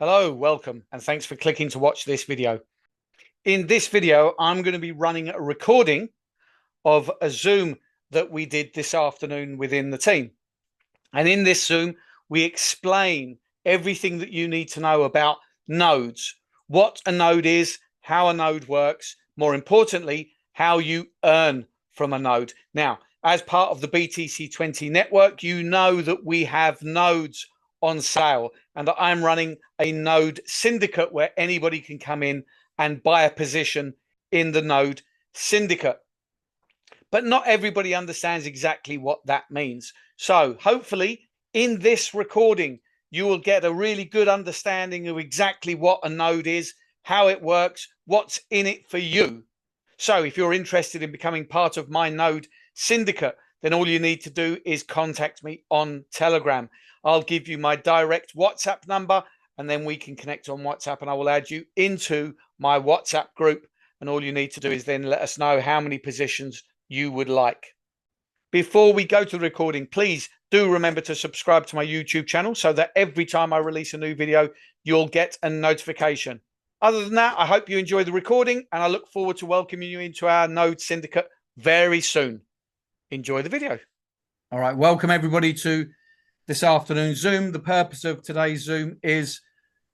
Hello, welcome, and thanks for clicking to watch this video. In this video, I'm going to be running a recording of a Zoom that we did this afternoon within the team. And in this Zoom, we explain everything that you need to know about nodes, what a node is, how a node works, more importantly, how you earn from a node. Now, as part of the BTC20 network, you know that we have nodes on sale and that I'm running a node syndicate where anybody can come in and buy a position in the node syndicate. But not everybody understands exactly what that means. So hopefully in this recording, you will get a really good understanding of exactly what a node is, how it works, what's in it for you. So if you're interested in becoming part of my node syndicate, then all you need to do is contact me on Telegram. I'll give you my direct WhatsApp number and then we can connect on WhatsApp and I will add you into my WhatsApp group. And all you need to do is then let us know how many positions you would like. Before we go to the recording, please do remember to subscribe to my YouTube channel so that every time I release a new video, you'll get a notification. Other than that, I hope you enjoy the recording and I look forward to welcoming you into our node syndicate very soon. Enjoy the video. All right, welcome everybody to this afternoon's Zoom. The purpose of today's Zoom is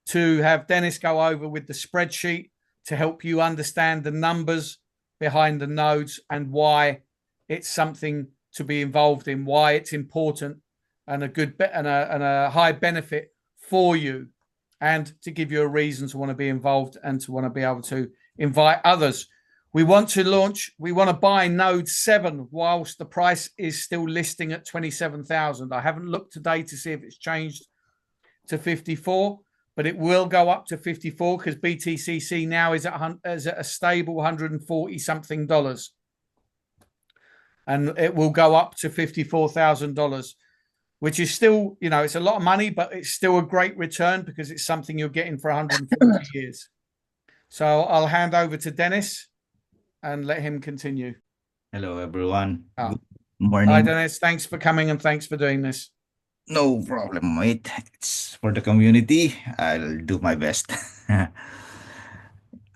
to have Dennis go over with the spreadsheet to help you understand the numbers behind the nodes and why it's something to be involved in, why it's important and a good and a high benefit for you, and to give you a reason to want to be involved and to want to be able to invite others. We want to buy node 7 whilst the price is still listing at 27,000. I haven't looked today to see if it's changed to 54, but it will go up to 54 because BTCC now is at a stable $140 something, and it will go up to $54,000, which is still, you know, it's a lot of money, but it's still a great return because it's something you're getting for 140 years. So I'll hand over to Dennis and let him continue. Hello, everyone. Good morning. Hi, Dennis. Thanks for coming and thanks for doing this. No problem, mate. It's for the community. I'll do my best.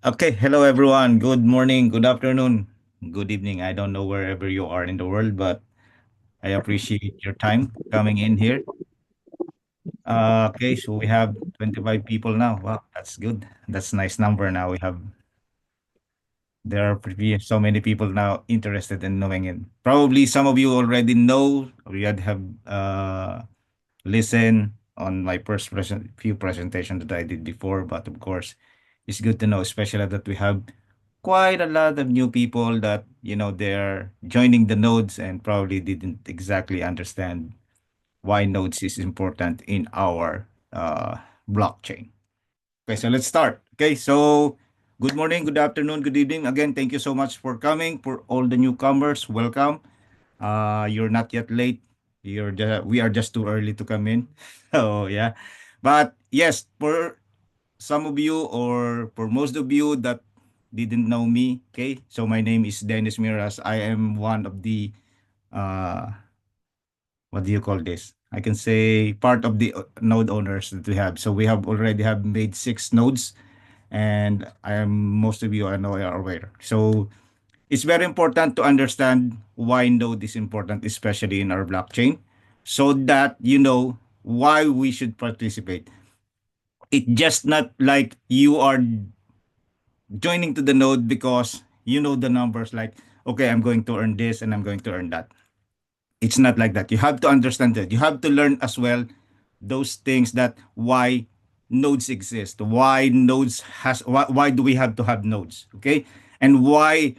Okay, hello, everyone. Good morning, good afternoon, good evening. I don't know wherever you are in the world, but I appreciate your time coming in here. Okay, so we have 25 people now. Wow, that's good. That's a nice number now. There are so many people now interested in knowing it. Probably some of you already know, or you have listened on my first few presentations that I did before. But of course, it's good to know, especially that we have quite a lot of new people that, you know, they're joining the nodes and probably didn't exactly understand why nodes is important in our blockchain. Okay, so let's start. Okay, so good morning, good afternoon, good evening. Again, thank you so much for coming. For all the newcomers, welcome. You're not yet late. We are just too early to come in. So yeah. But yes, for some of you or for most of you that didn't know me, okay? So my name is Dennis Miras. I am one of the uh what do you call this? I can say part of the node owners that we have. So we have already have made 6 nodes, and I am most of you I know are aware. So it's very important to understand why node is important, especially in our blockchain, so that you know why we should participate. It just not like you are joining to the node because you know the numbers like, okay, I'm going to earn this and I'm going to earn that. It's not like that. You have to understand that. You have to learn as well those things that why nodes exist, why do we have to have nodes, okay? And why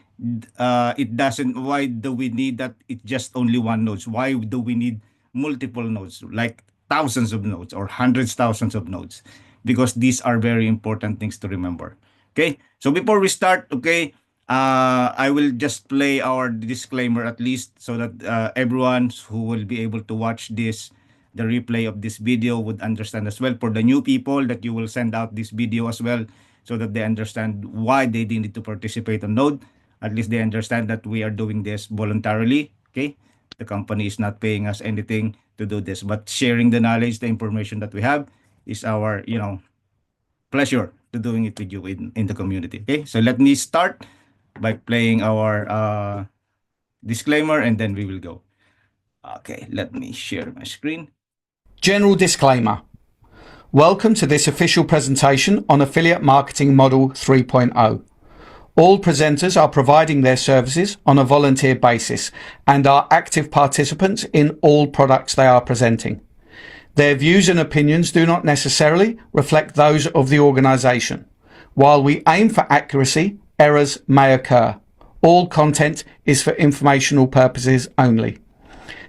why do we need that it just only one nodes? Why do we need multiple nodes, like thousands of nodes or hundreds thousands of nodes? Because these are very important things to remember. Okay, so before we start, okay, I will just play our disclaimer at least so that everyone who will be able to watch the replay of this video would understand as well. For the new people that you will send out this video as well so that they understand why they need to participate on Node. At least they understand that we are doing this voluntarily. Okay, the company is not paying us anything to do this, but sharing the knowledge, the information that we have is our, you know, pleasure to doing it with you in the community. Okay, so let me start by playing our disclaimer and then we will go. Okay, let me share my screen. General disclaimer. Welcome to this official presentation on Affiliate Marketing Model 3.0. All presenters are providing their services on a volunteer basis and are active participants in all products they are presenting. Their views and opinions do not necessarily reflect those of the organisation. While we aim for accuracy, errors may occur. All content is for informational purposes only.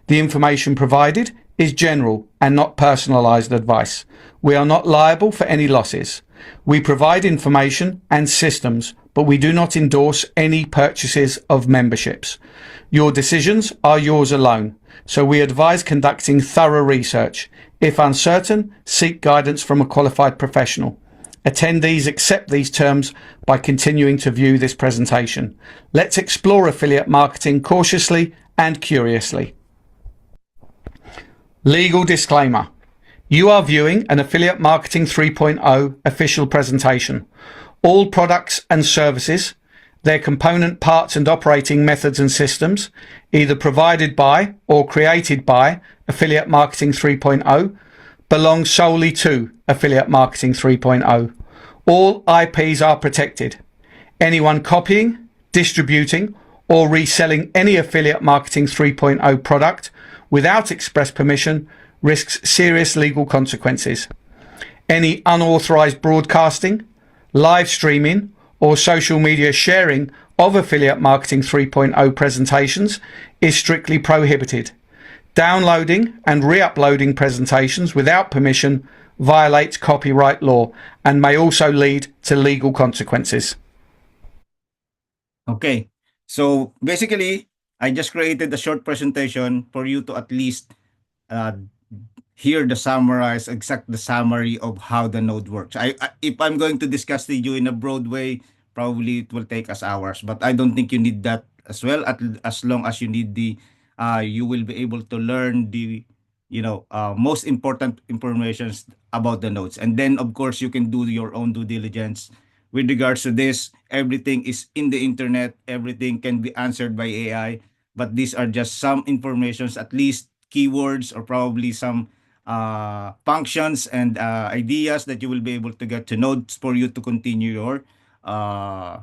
The information provided is general and not personalised advice. We are not liable for any losses. We provide information and systems, but we do not endorse any purchases of memberships. Your decisions are yours alone, so we advise conducting thorough research. If uncertain, seek guidance from a qualified professional. Attendees accept these terms by continuing to view this presentation. Let's explore affiliate marketing cautiously and curiously. Legal disclaimer. You are viewing an Affiliate Marketing 3.0 official presentation. All products and services, their component parts and operating methods and systems, either provided by or created by Affiliate Marketing 3.0, belong solely to Affiliate Marketing 3.0. All IPs are protected. Anyone copying, distributing, or reselling any Affiliate Marketing 3.0 product without express permission risks serious legal consequences. Any unauthorized broadcasting, live streaming, or social media sharing of Affiliate Marketing 3.0 presentations is strictly prohibited. Downloading and re-uploading presentations without permission violates copyright law and may also lead to legal consequences. Okay, so basically, I just created a short presentation for you to at least uh, hear the summary of how the node works. If I'm going to discuss to you in a broad way, probably it will take us hours, but I don't think you need that as well. As long as you need you will be able to learn the, most important informations about the nodes, and then of course you can do your own due diligence with regards to this. Everything is in the internet. Everything can be answered by AI, but these are just some informations, at least keywords or probably some functions and ideas that you will be able to get to know for you to continue your uh,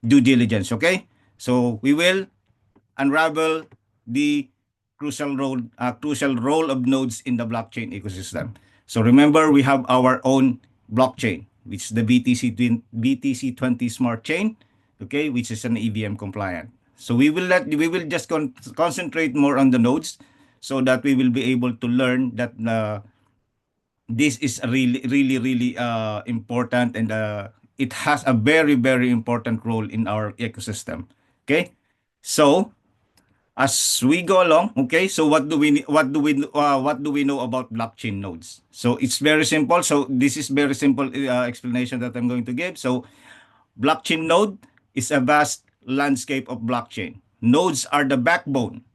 due diligence. Okay, so we will unravel the crucial role of nodes in the blockchain ecosystem. So remember, we have our own blockchain, which is the BTC20 smart chain, okay, which is an EVM compliant. So we will just concentrate more on the nodes so that we will be able to learn that this is really important, and it has a very important role in our ecosystem. Okay, so as we go along, okay, so what do we know about blockchain nodes? So it's very simple. So this is very simple explanation that I'm going to give. So blockchain node is a vast landscape of blockchain. Nodes are the backbone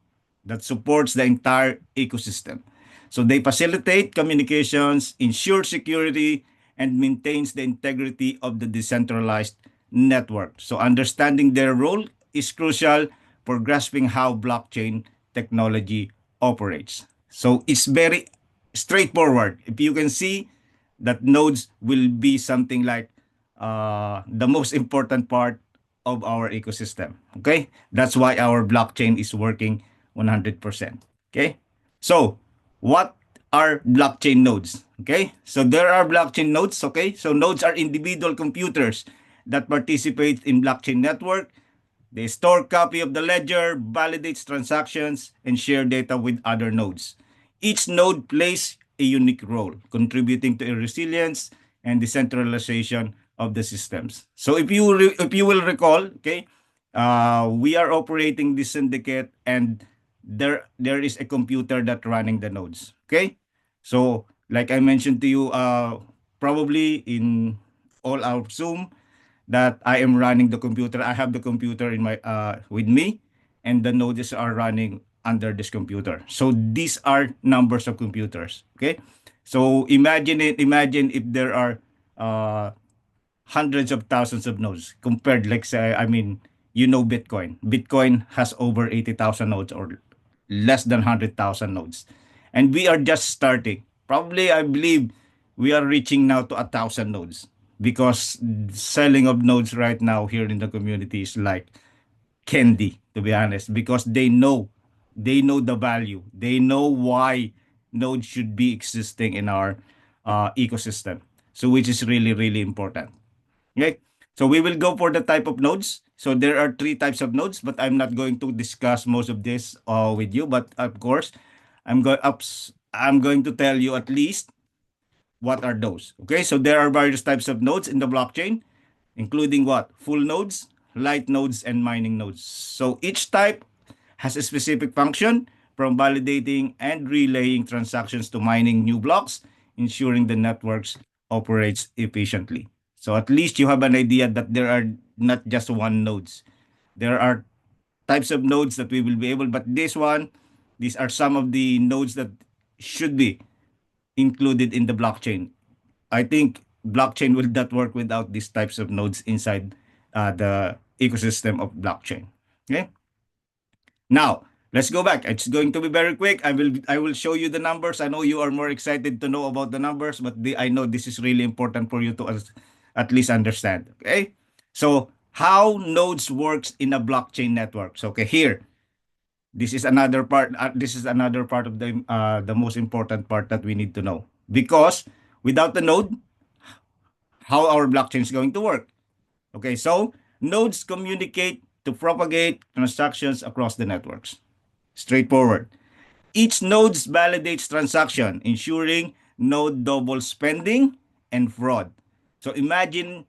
that supports the entire ecosystem. So they facilitate communications, ensure security, and maintains the integrity of the decentralized network. So understanding their role is crucial for grasping how blockchain technology operates. So it's very straightforward. If you can see that nodes will be something like the most important part of our ecosystem. Okay, that's why our blockchain is working 100%. Okay, so what are blockchain nodes? Okay, so there are blockchain nodes. Okay, so nodes are individual computers that participate in blockchain network. They store copy of the ledger, validates transactions, and share data with other nodes. Each node plays a unique role, contributing to a resilience and decentralization of the systems. So if you will recall, okay, we are operating this syndicate, and there is a computer that running the nodes. Okay, so like I mentioned to you, probably in all our Zoom, that I am running the computer. I have the computer in my with me, and the nodes are running under this computer. So these are numbers of computers. Okay, so imagine if there are hundreds of thousands of nodes compared, like, say, I mean, Bitcoin. Bitcoin has over 80,000 nodes, or less than 100,000 nodes. And we are just starting. Probably, I believe we are reaching now to 1,000 nodes, because selling of nodes right now here in the community is like candy, to be honest, because they know the value. They know why nodes should be existing in our ecosystem. So, which is really, really important. Okay. So we will go for the type of nodes. So there are three types of nodes, but I'm not going to discuss most of this with you. But of course, I'm going to tell you at least what are those. Okay. So there are various types of nodes in the blockchain, including what? Full nodes, light nodes, and mining nodes. So each type has a specific function, from validating and relaying transactions to mining new blocks, ensuring the networks operates efficiently. So at least you have an idea that there are not just one nodes. There are types of nodes that we will be able, but these are some of the nodes that should be included in the blockchain. I think blockchain will not work without these types of nodes inside the ecosystem of blockchain. Okay. Now, let's go back. It's going to be very quick. I will show you the numbers. I know you are more excited to know about the numbers, but I know this is really important for you to at least understand. Okay? So, how nodes works in a blockchain network. So, okay, here. This is another part. This is another part of the most important part that we need to know, because without the node, how our blockchain is going to work. Okay, so nodes communicate to propagate transactions across the networks. Straightforward. Each node validates transaction, ensuring no double spending and fraud. So imagine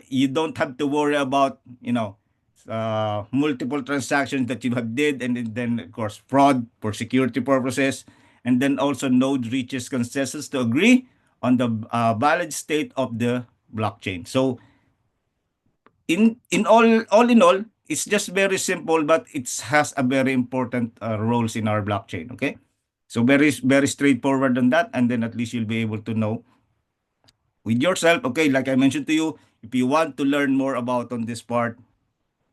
you don't have to worry about, multiple transactions that you have did, and then of course fraud for security purposes, and then also node reaches consensus to agree on the valid state of the blockchain. So in all, it's just very simple, but it has a very important roles in our blockchain. Okay, so very, very straightforward on that, and then at least you'll be able to know with yourself. Okay, like I mentioned to you, if you want to learn more about on this part,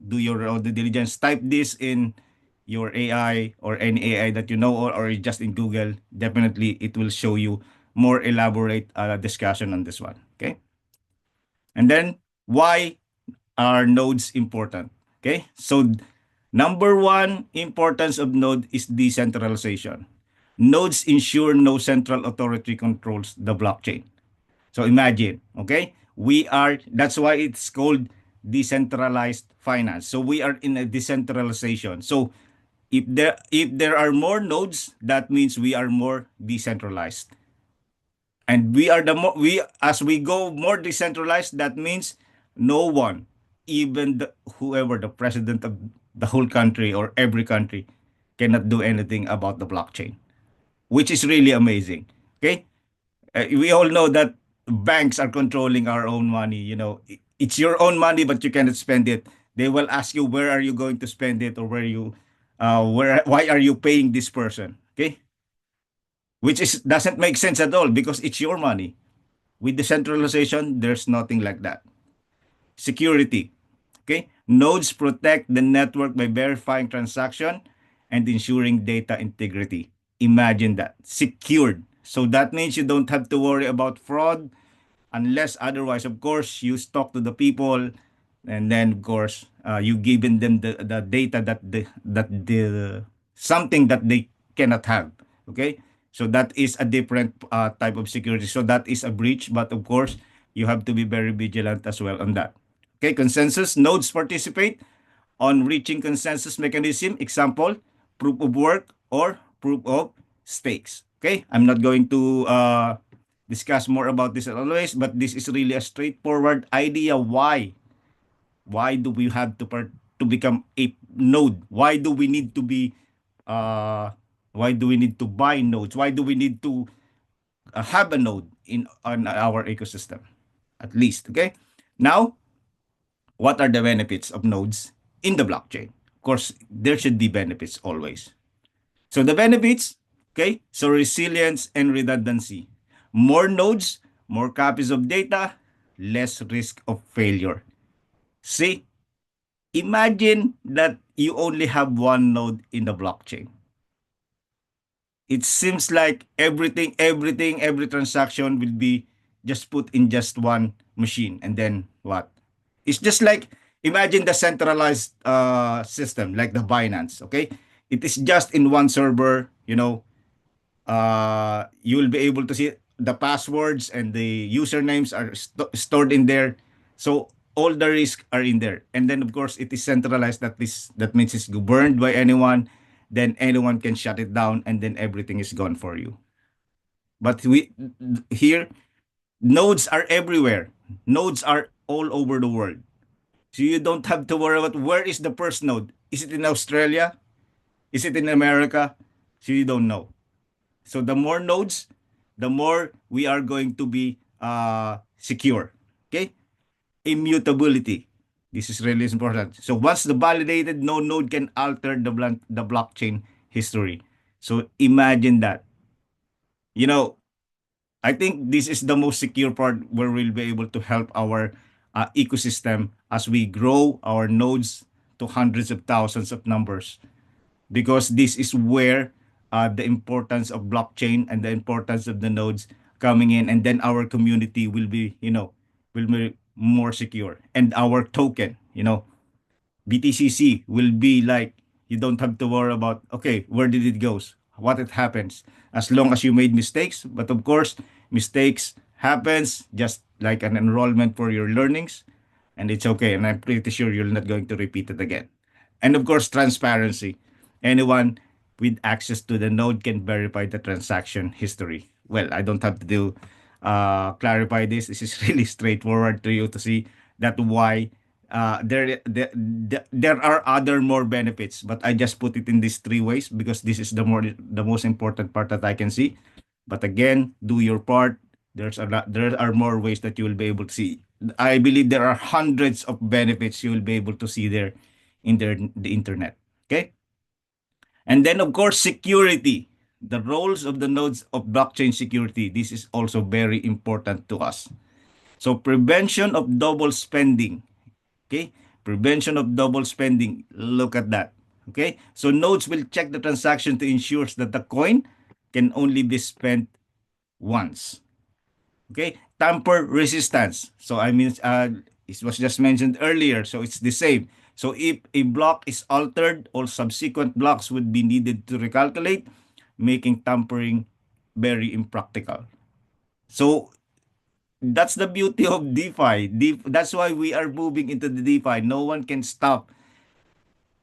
do your own due diligence. Type this in your AI or any AI that you know, or just in Google. Definitely, it will show you more elaborate discussion on this one. Okay, and then why are nodes important? Okay, so number one importance of node is decentralization. Nodes ensure no central authority controls the blockchain. So imagine, okay, that's why it's called decentralized finance. So we are in a decentralization. So if there are more nodes, that means we are more decentralized. And we are the more we as we go more decentralized, that means no one, even whoever the president of the whole country or every country, cannot do anything about the blockchain, which is really amazing. Okay. We all know that banks are controlling our own money. It's your own money, but you cannot spend it. They will ask you, where are you going to spend it, or why are you paying this person? Okay, which is doesn't make sense at all, because it's your money. With decentralization, there's nothing like that. Security. Okay, nodes protect the network by verifying transaction and ensuring data integrity. Imagine that, secured. So that means you don't have to worry about fraud, unless otherwise, of course, you talk to the people, and then of course you given them the data that the something that they cannot have. Okay, so that is a different type of security. So that is a breach, but of course you have to be very vigilant as well on that. Okay, consensus nodes participate on reaching consensus mechanism. Example, proof of work or proof of stakes. Okay, I'm not going to discuss more about this as always, but this is really a straightforward idea. Why do we have to become a node? Uh, why do we need to buy nodes? Why do we need to have a node in on our ecosystem? At least, okay. Now, what are the benefits of nodes in the blockchain? Of course, there should be benefits always. So the benefits, okay, so resilience and redundancy. More nodes, more copies of data, less risk of failure. See, imagine that you only have one node in the blockchain. It seems like every transaction will be just put in just one machine. And then what? It's just like, imagine the centralized system, like the Binance, okay? It is just in one server, you will be able to see the passwords and the usernames are stored in there. So all the risks are in there. And then of course it is centralized, that means it's governed by anyone, then anyone can shut it down and then everything is gone for you. But we here, nodes are everywhere. Nodes are all over the world. So you don't have to worry about where is the first node. Is it in Australia? Is it in America? So you don't know. So the more nodes, the more we are going to be secure. Okay? Immutability. This is really important. So once the validated, no node can alter the blockchain history. So imagine that. You know, I think this is the most secure part where we'll be able to help our ecosystem as we grow our nodes to hundreds of thousands of numbers, because this is where the importance of blockchain and the importance of the nodes coming in, and then our community will be, will be more secure, and our token, BTCC will be like, you don't have to worry about, okay, where did it goes, what it happens, as long as you made mistakes. But of course, mistakes happens just like an enrollment for your learnings, and it's okay. And I'm pretty sure you're not going to repeat it again. And of course, transparency. Anyone with access to the node can verify the transaction history. Well, I don't have to do clarify this. This is really straightforward to you to see that why there are other more benefits, but I just put it in these three ways because this is the most important part that I can see. But again, do your part. There are more ways that you will be able to see. I believe there are hundreds of benefits you will be able to see there in the internet. Okay. And then, of course, security. The roles of the nodes of blockchain security. This is also very important to us. So, prevention of double spending. Okay. Prevention of double spending. Look at that. Okay. So, nodes will check the transaction to ensure that the coin can only be spent once. Okay. Tamper resistance. So, I mean, it was just mentioned earlier. So, it's the same. So if a block is altered, all subsequent blocks would be needed to recalculate, making tampering very impractical. So that's the beauty of DeFi. That's why we are moving into the DeFi. No one can stop.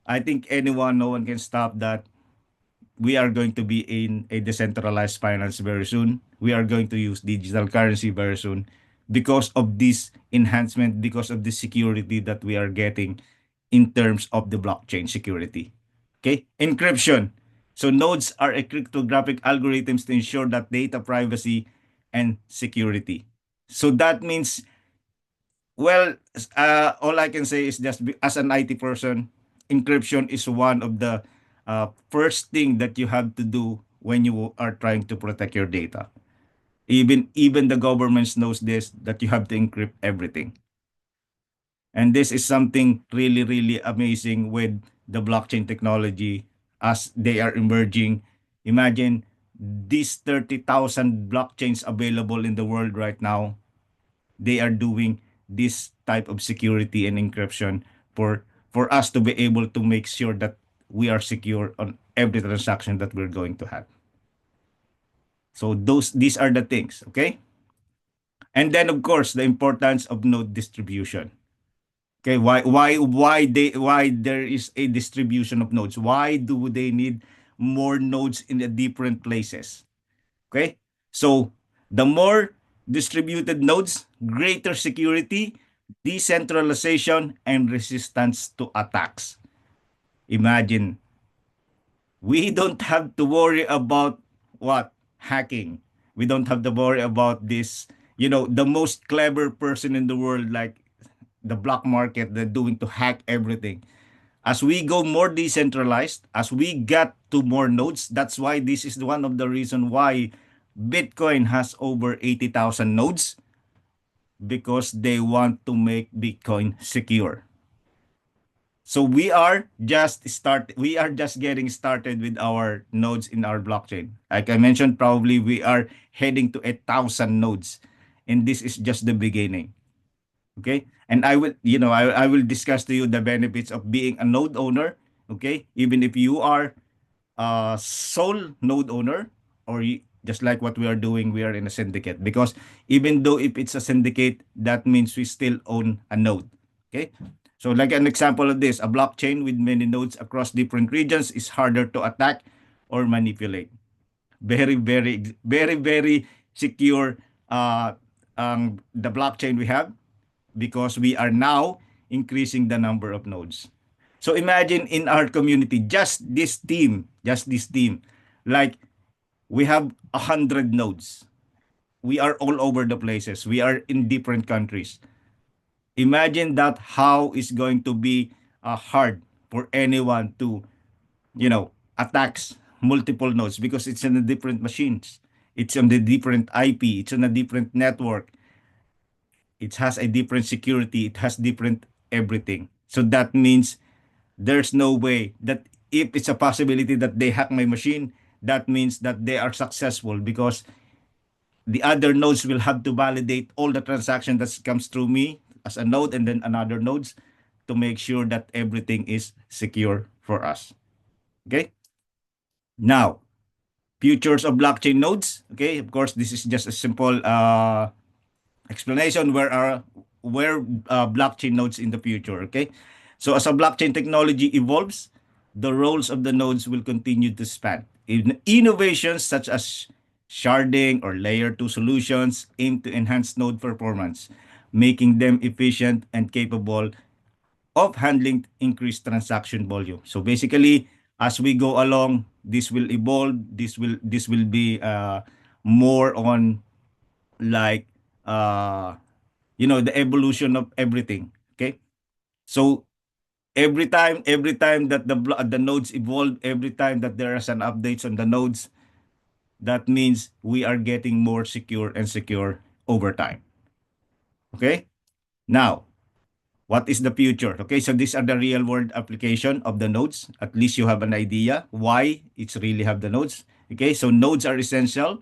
I think no one can stop that. We are going to be in a decentralized finance very soon. We are going to use digital currency very soon because of this enhancement, because of the security that we are getting in terms of the blockchain security. Okay, encryption. So nodes are a cryptographic algorithms to ensure that data privacy and security. So that means, well, all I can say is just as an IT person, encryption is one of the first thing that you have to do when you are trying to protect your data. Even the governments knows this, that you have to encrypt everything. And this is something really, really amazing with the blockchain technology as they are emerging. Imagine these 30,000 blockchains available in the world right now. They are doing this type of security and encryption for us to be able to make sure that we are secure on every transaction that we're going to have. So these are the things, okay? And then of course the importance of node distribution. Okay, why there is a distribution of nodes? Why do they need more nodes in the different places? Okay? So, the more distributed nodes, greater security, decentralization, and resistance to attacks. Imagine, we don't have to worry about what? Hacking. We don't have to worry about this, the most clever person in the world, like the black market, they're doing to hack everything. As we go more decentralized, as we get to more nodes, that's why this is one of the reason why Bitcoin has over 80,000 nodes. because they want to make Bitcoin secure. So we are just getting started with our nodes in our blockchain. Like I mentioned, probably we are heading to 1,000 nodes, and this is just the beginning. Okay, and I will discuss to you the benefits of being a node owner. Okay, even if you are a sole node owner, or just like what we are doing, we are in a syndicate, because even though if it's a syndicate, that means we still own a node. Okay, so like an example of this, a blockchain with many nodes across different regions is harder to attack or manipulate. Very, very, very, very secure, the blockchain we have, because we are now increasing the number of nodes. So imagine in our community, just this team, like we have 100 nodes. We are all over the places. We are in different countries. Imagine that how is going to be hard for anyone to, attacks multiple nodes, because it's on the different machines. It's on the different IP. It's on a different network. It has a different security. It has different everything. So that means there's no way that if it's a possibility that they hack my machine, that means that they are successful, because the other nodes will have to validate all the transaction that comes through me as a node, and then another nodes, to make sure that everything is secure for us. Okay. Now, futures of blockchain nodes. Okay. Of course, this is just a simple explanation where blockchain nodes in the future. Okay, so as a blockchain technology evolves, the roles of the nodes will continue to span. Innovations such as sharding or layer 2 solutions aim to enhance node performance, making them efficient and capable of handling increased transaction volume. So basically, as we go along, this will evolve. This will be more on, like, uh the evolution of everything. Okay, so every time that the nodes evolve, every time that there is an updates on the nodes, that means we are getting more secure and secure over time. Okay, now, what is the future? Okay, so these are the real world application of the nodes. At least you have an idea why it's really have the nodes. Okay, so nodes are essential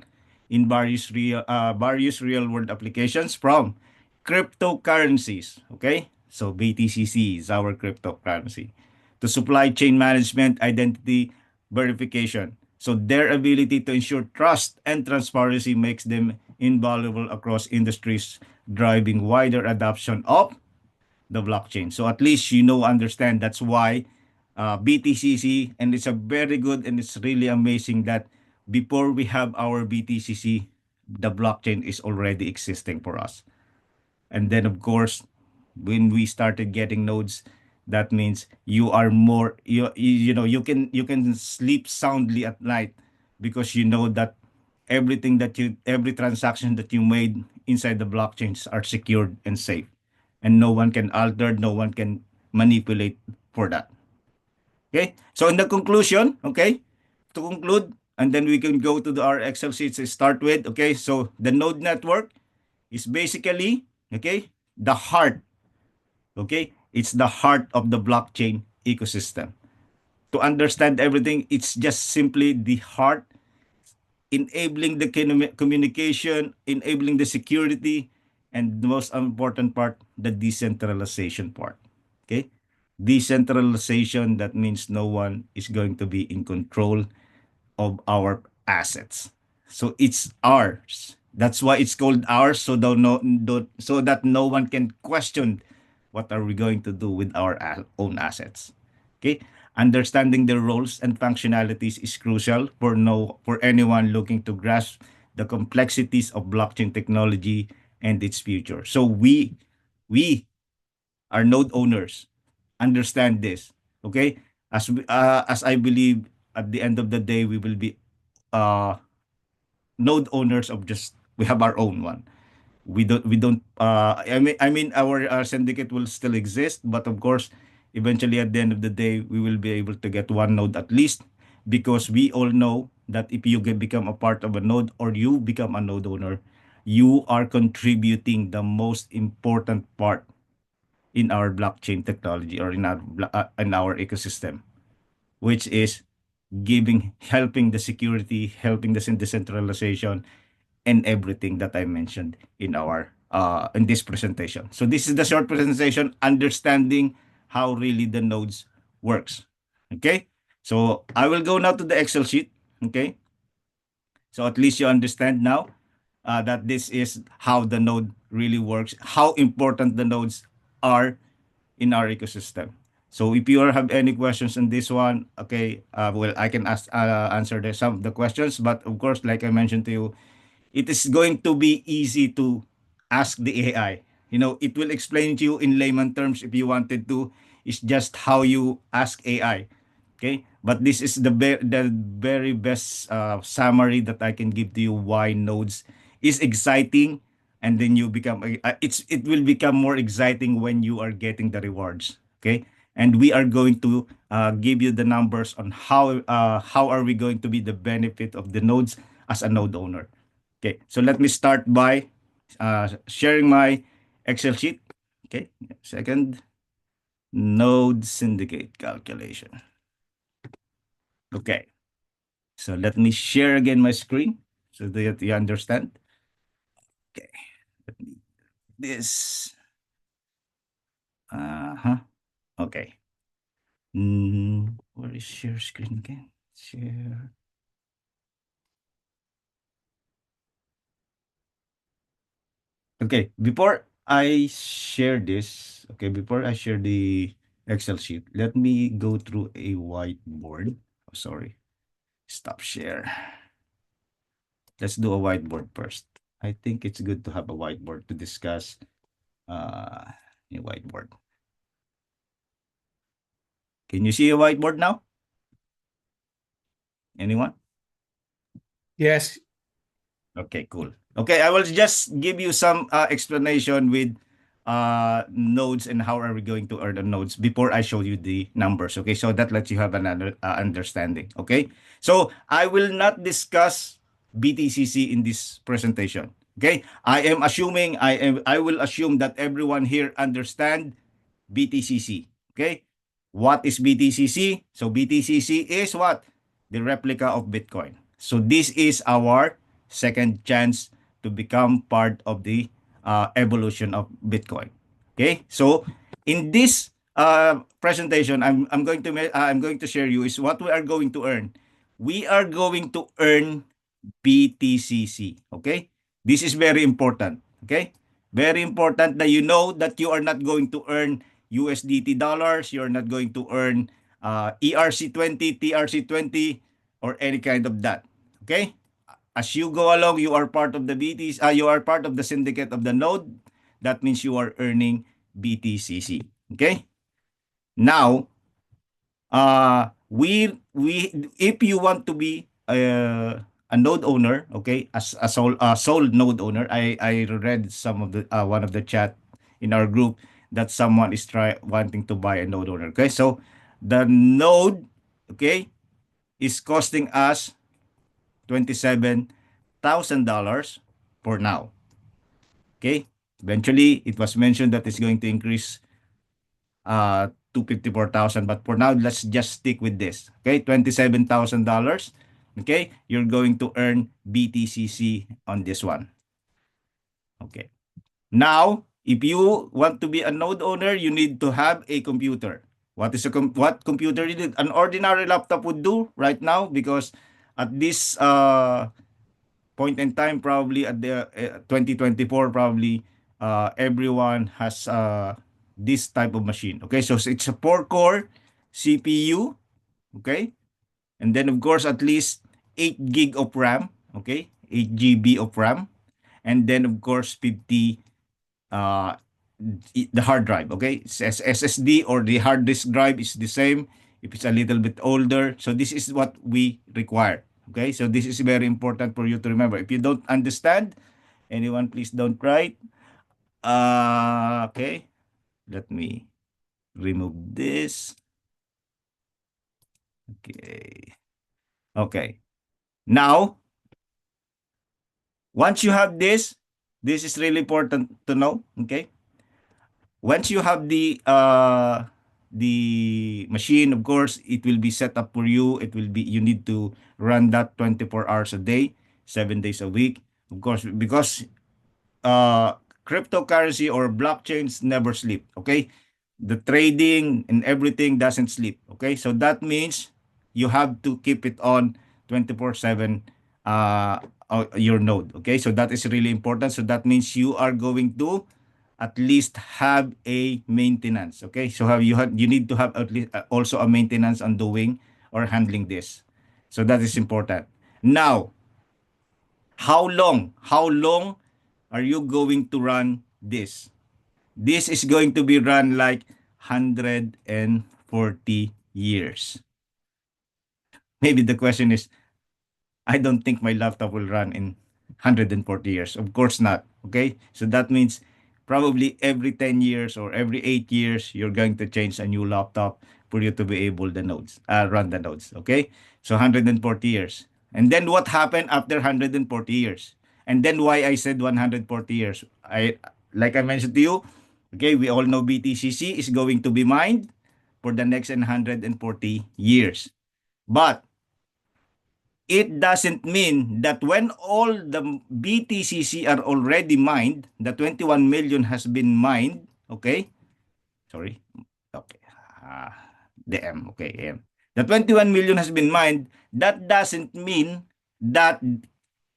in various real world applications, from cryptocurrencies. Okay, so BTCC is our cryptocurrency, to supply chain management, identity verification. So their ability to ensure trust and transparency makes them invaluable across industries, driving wider adoption of the blockchain. So at least understand that's why BTCC, and it's a very good, and it's really amazing that before we have our BTCC, the blockchain is already existing for us. And then of course, when we started getting nodes, that means you are more you can sleep soundly at night, because you know that every transaction that you made inside the blockchains are secured and safe, and no one can alter, no one can manipulate for that. Okay, so in the conclusion, okay, to conclude, and then we can go to our Excel sheets to start with. Okay, so the node network is basically, okay, the heart. Okay, it's the heart of the blockchain ecosystem. To understand everything, it's just simply the heart, enabling the communication, enabling the security, and the most important part, the decentralization part. Okay? Decentralization, that means no one is going to be in control of our assets. So it's ours. That's why it's called ours, so so that no one can question what are we going to do with our own assets. Okay? Understanding their roles and functionalities is crucial for anyone looking to grasp the complexities of blockchain technology and its future. So we are node owners. Understand this. Okay? As I believe, at the end of the day, we will be uh node owners of, just we have our own one. We don't I mean our syndicate will still exist, but of course, eventually at the end of the day, we will be able to get one node at least, because we all know that if you become a part of a node, or you become a node owner, you are contributing the most important part in our blockchain technology or in our ecosystem, which is helping the security, helping the decentralization, and everything that I mentioned in this presentation. So this is the short presentation, understanding how really the nodes works. Okay, so I will go now to the Excel sheet. Okay, so at least you understand now that this is how the node really works, how important the nodes are in our ecosystem. So if you have any questions on this one, okay, well, I can answer some of the questions. But of course, like I mentioned to you, it is going to be easy to ask the AI. You know, it will explain to you in layman terms if you wanted to. It's just how you ask AI. Okay, but this is the very best summary that I can give to you why nodes is exciting, and then you become it will become more exciting when you are getting the rewards. Okay, and we are going to give you the numbers on how are we going to be the benefit of the nodes as a node owner. Okay, so let me start by sharing my Excel sheet. Okay, second, node syndicate calculation. Okay, so let me share again my screen so that you understand. Okay, let me this. Uh-huh. Okay. Where is share screen again? Share. Okay, before I share the Excel sheet, let me go through a whiteboard. Oh, sorry. Stop share. Let's do a whiteboard first. I think it's good to have a whiteboard to discuss uh a whiteboard. Can you see a whiteboard now? Anyone? Yes. Okay, cool. Okay, I will just give you some explanation with nodes and how are we going to earn the nodes before I show you the numbers. Okay, so that lets you have an understanding. Okay, so I will not discuss BTCC in this presentation. Okay, I will assume that everyone here understand BTCC. Okay, what is BTCC? So BTCC is what? The replica of Bitcoin. So this is our second chance to become part of the evolution of Bitcoin. Okay, so in this presentation, I'm going to share you is what we are going to earn. We are going to earn BTCC. Okay, this is very important. Okay, very important that you know that you are not going to earn USDT dollars. You're not going to earn ERC20, TRC20, or any kind of that. Okay, as you go along, you are part of the BTC, you are part of the syndicate of the node. That means you are earning BTCC. Okay. Now, we if you want to be a node owner, okay, as a sole node owner, I read some of the one of the chat in our group that someone is wanting to buy a node owner. Okay, so the node, okay, is costing us $27,000 for now. Okay. Eventually, it was mentioned that it's going to increase to 54,000. But for now, let's just stick with this. Okay. $27,000. Okay. You're going to earn BTCC on this one. Okay. Now, if you want to be a node owner, you need to have a computer. What computer you need? An ordinary laptop would do right now because at this point in time, probably at the 2024, probably everyone has this type of machine. Okay, so it's a 4-core CPU. Okay, and then of course at least 8 gig of RAM. Okay, 8 GB of RAM, and then of course 50 uh the hard drive. Okay, SSD or the hard disk drive is the same if it's a little bit older. So this is what we require. Okay, so this is very important for you to remember. If you don't understand, anyone please don't write. Okay, let me remove this. Okay, okay. Now, once you have this, this is really important to know. Okay, once you have the machine, of course, it will be set up for you. It will be, you need to run that 24 hours a day, 7 days a week, of course, because uh cryptocurrency or blockchains never sleep. Okay, the trading and everything doesn't sleep. Okay, so that means you have to keep it on 24/7, uh your node. Okay, so that is really important. So that means you are going to at least have a maintenance. Okay, so you need to have at least also a maintenance on doing or handling this. So that is important. Now, how long are you going to run this? This is going to be run like 140 years. Maybe the question is, I don't think my laptop will run in 140 years. Of course not. Okay? So that means probably every 10 years or every 8 years, you're going to change a new laptop for you to be able the nodes, run the nodes. Okay? So 140 years. And then what happened after 140 years? And then why I said 140 years? Like I mentioned to you, okay, we all know BTCC is going to be mined for the next 140 years. But it doesn't mean that when all the BTCC are already mined, the 21 million has been mined, okay? Sorry. Okay. Uh, the M, okay, M. The 21 million has been mined, that doesn't mean that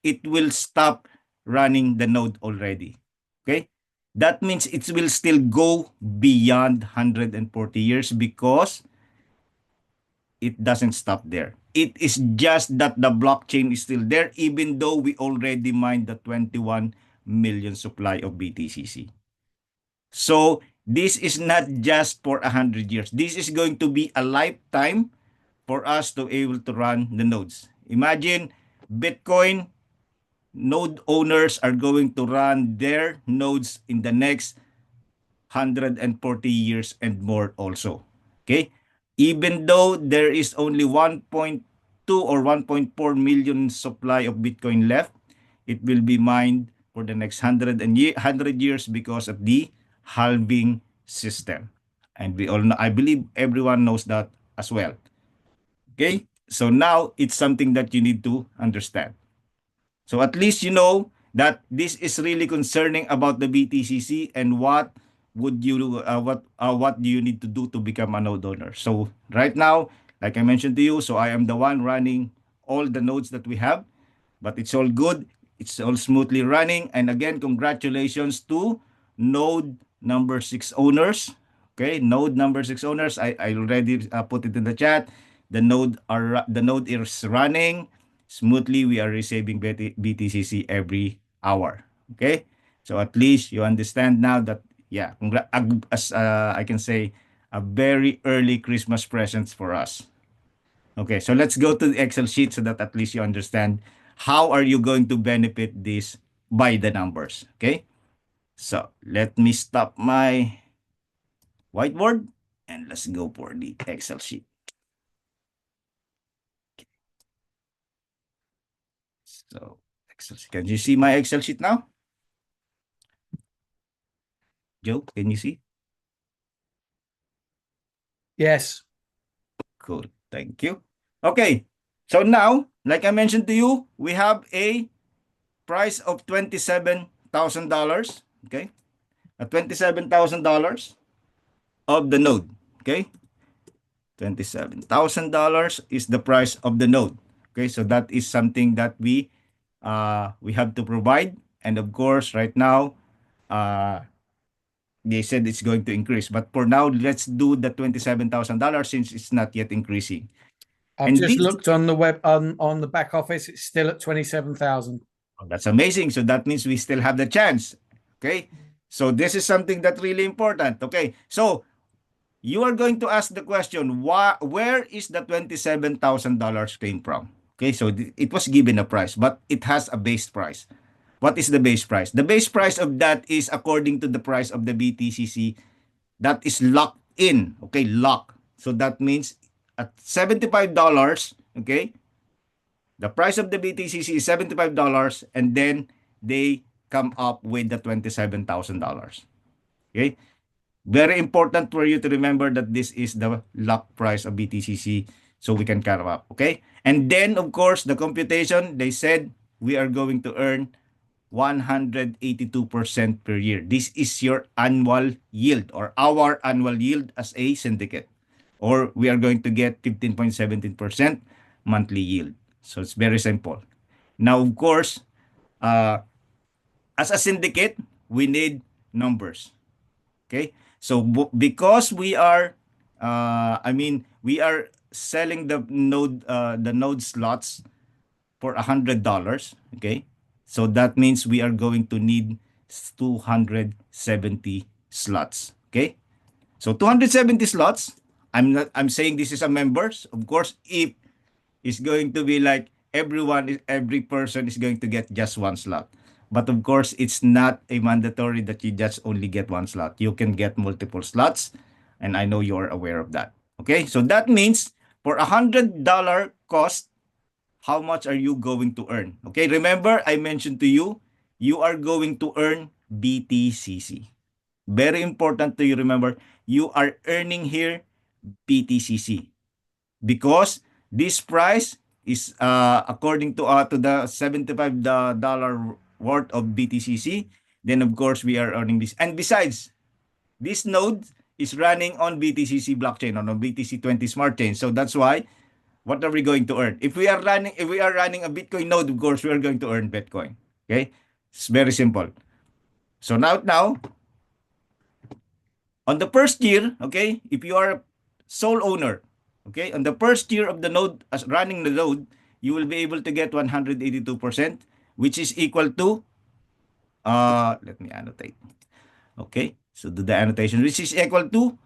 it will stop running the node already. Okay? That means it will still go beyond 140 years because it doesn't stop there. It is just that the blockchain is still there even though we already mined the 21 million supply of BTCC. So this is not just for 100 years. This is going to be a lifetime for us to able to run the nodes. Imagine Bitcoin node owners are going to run their nodes in the next 140 years and more also. Okay? Even though there is only 1.2 or 1.4 million supply of Bitcoin left, it will be mined for the next 100 years because of the halving system. And we all know, I believe everyone knows that as well. Okay? So now it's something that you need to understand. So at least you know that this is really concerning about the BTCC and what do you need to do to become a node owner. So right now, like I mentioned to you, so I am the one running all the nodes that we have, but it's all good. It's all smoothly running. And again, congratulations to node number 6 owners. Okay, node number 6 owners. I already put it in the chat. The node is running smoothly. We are receiving BTCC every hour. Okay, so at least you understand now that, yeah, as I can say, a very early Christmas presents for us. Okay, so let's go to the Excel sheet so that at least you understand how are you going to benefit this by the numbers. Okay, so let me stop my whiteboard and let's go for the Excel sheet. So Excel sheet. Can you see my Excel sheet now? Joe, can you see? Yes. Cool. Thank you. Okay. So now, like I mentioned to you, we have a price of $27,000. Okay. A $27,000 of the node. Okay. $27,000 is the price of the node. Okay. So that is something that we have to provide. And of course, right now, they said it's going to increase. But for now, let's do the $27,000 since it's not yet increasing. I've And just this looked on the web on the back office. It's still at 27,000. Oh, that's amazing. So that means we still have the chance. Okay. So this is something that's really important. Okay. So you are going to ask the question, where is the $27,000 came from? Okay. So it was given a price, but it has a base price. What is the base price? The base price of that is according to the price of the BTCC that is locked in. Okay. Lock. So that means at $75, okay, the price of the BTCC is $75, and then they come up with the $27,000. Okay? Very important for you to remember that this is the lock price of BTCC so we can come up. Okay? And then, of course, the computation, they said we are going to earn 182% per year. This is your annual yield or our annual yield as a syndicate. Or we are going to get 15.17% monthly yield. So it's very simple. Now, of course, uh, as a syndicate, we need numbers. Okay? So because we are, we are selling the node slots for $100. Okay, so that means we are going to need 270 slots. Okay, so 270 slots. I'm saying this is a members. Of course, if it's going to be like every person is going to get just one slot. But of course, it's not a mandatory that you just only get one slot. You can get multiple slots, and I know you're aware of that. Okay, so that means for $100 cost, how much are you going to earn? Okay, remember I mentioned to you, you are going to earn BTCC. Very important to you remember, you are earning here BTCC because this price is according to the $75 worth of BTCC. Then of course we are earning this. And besides, this node is running on BTCC blockchain on a BTC20 smart chain. So that's why what are we going to earn? If we are running a Bitcoin node, of course, we are going to earn Bitcoin. Okay? It's very simple. So now, on the first year, okay, if you are a sole owner, okay, on the first year of the node, as running the node, you will be able to get 182%, which is equal to, let me annotate. Okay, so do the annotation, which is equal to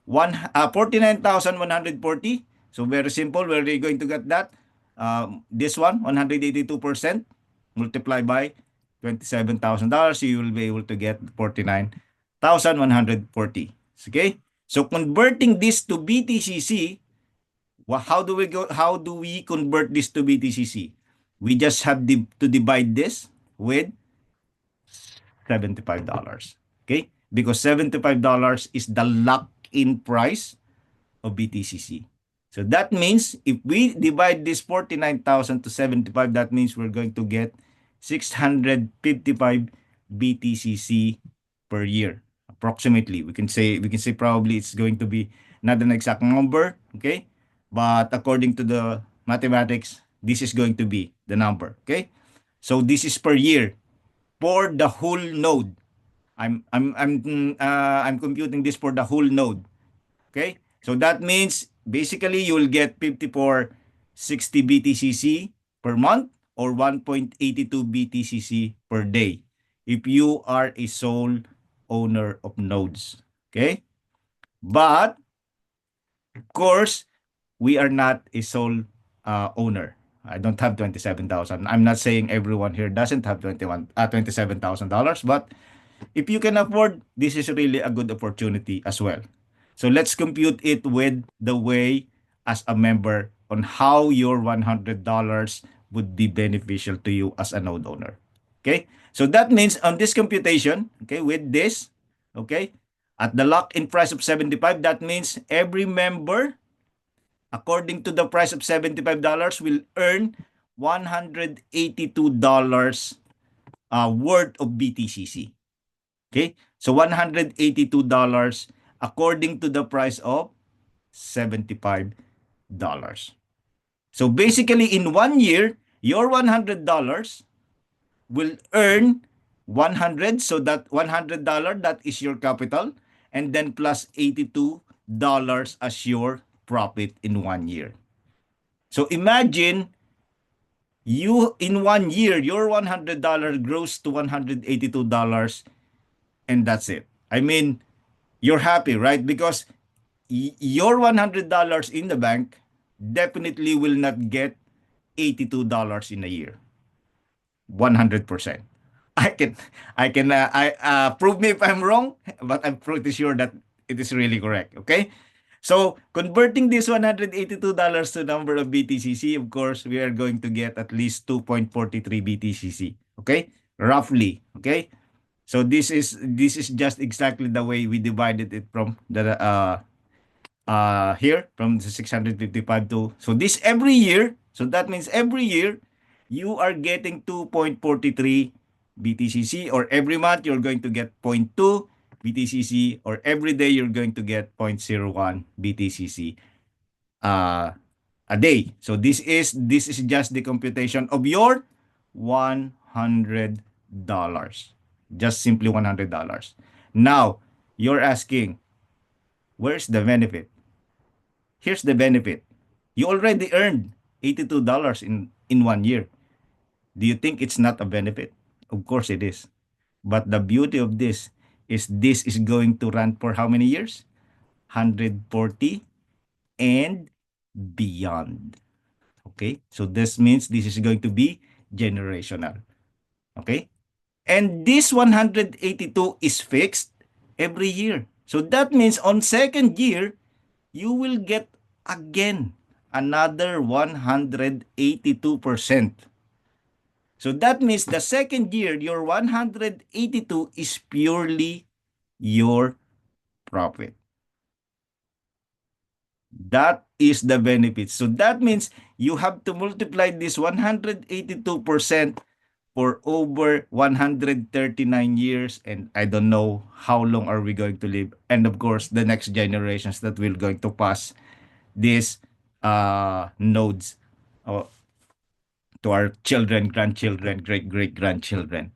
49,140. So very simple. Where are you going to get that? This one, 182% multiplied by $27,000. You will be able to get 49,140. Okay. So converting this to BTCC, how do we go? How do we convert this to BTCC? We just have to divide this with $75. Okay? Because $75 is the lock-in price of BTCC. So that means if we divide this 49,000 to 75, that means we're going to get 655 BTCC per year. Approximately. We can say probably it's going to be not an exact number, okay? But according to the mathematics, this is going to be the number, okay? So this is per year for the whole node. I'm computing this for the whole node. Okay? So that means basically you will get 5460 BTCC per month or 1.82 BTCC per day if you are a sole owner of nodes. Okay? But of course, we are not a sole owner. I don't have 27,000. I'm not saying everyone here doesn't have $27,000, but if you can afford, this is really a good opportunity as well. So let's compute it with the way as a member on how your $100 would be beneficial to you as a node owner. Okay? So that means on this computation, okay, with this, okay, at the lock-in price of 75, that means every member, according to the price of $75, will earn $182 worth of BTCC. Okay? So $182 according to the price of $75. So basically in 1 year, your $100 will earn 100. So that $100, that is your capital. And then plus $82 as your profit in 1 year. So imagine you in 1 year, your $100 grows to $182 and that's it. I mean, you're happy, right? Because your $100 in the bank definitely will not get $82 in a year. 100%. I can, I prove me if I'm wrong, but I'm pretty sure that it is really correct. Okay. So converting this $182 to number of BTCC, of course, we are going to get at least 2.43 BTCC. Okay. roughly. Okay, so this is just exactly the way we divided it from the here from the 655 to, so this every year, so that means every year you are getting 2.43 BTCC, or every month you're going to get zero point 0.2 BTCC, or every day you're going to get 0.01 BTCC uh, a day. So this is just the computation of your $100. Just simply $100. Now, you're asking, where's the benefit? Here's the benefit. You already earned $82 in 1 year. Do you think it's not a benefit? Of course it is. But the beauty of this is going to run for how many years? 140 and beyond. Okay? So this means this is going to be generational. Okay? And this 182 is fixed every year. So that means on second year, you will get again another 182%. So that means the second year, your 182 is purely your profit. That is the benefit. So that means you have to multiply this 182% for over 139 years, and I don't know how long are we going to live, and of course the next generations that will going to pass these nodes uh, to our children, grandchildren, great great grandchildren,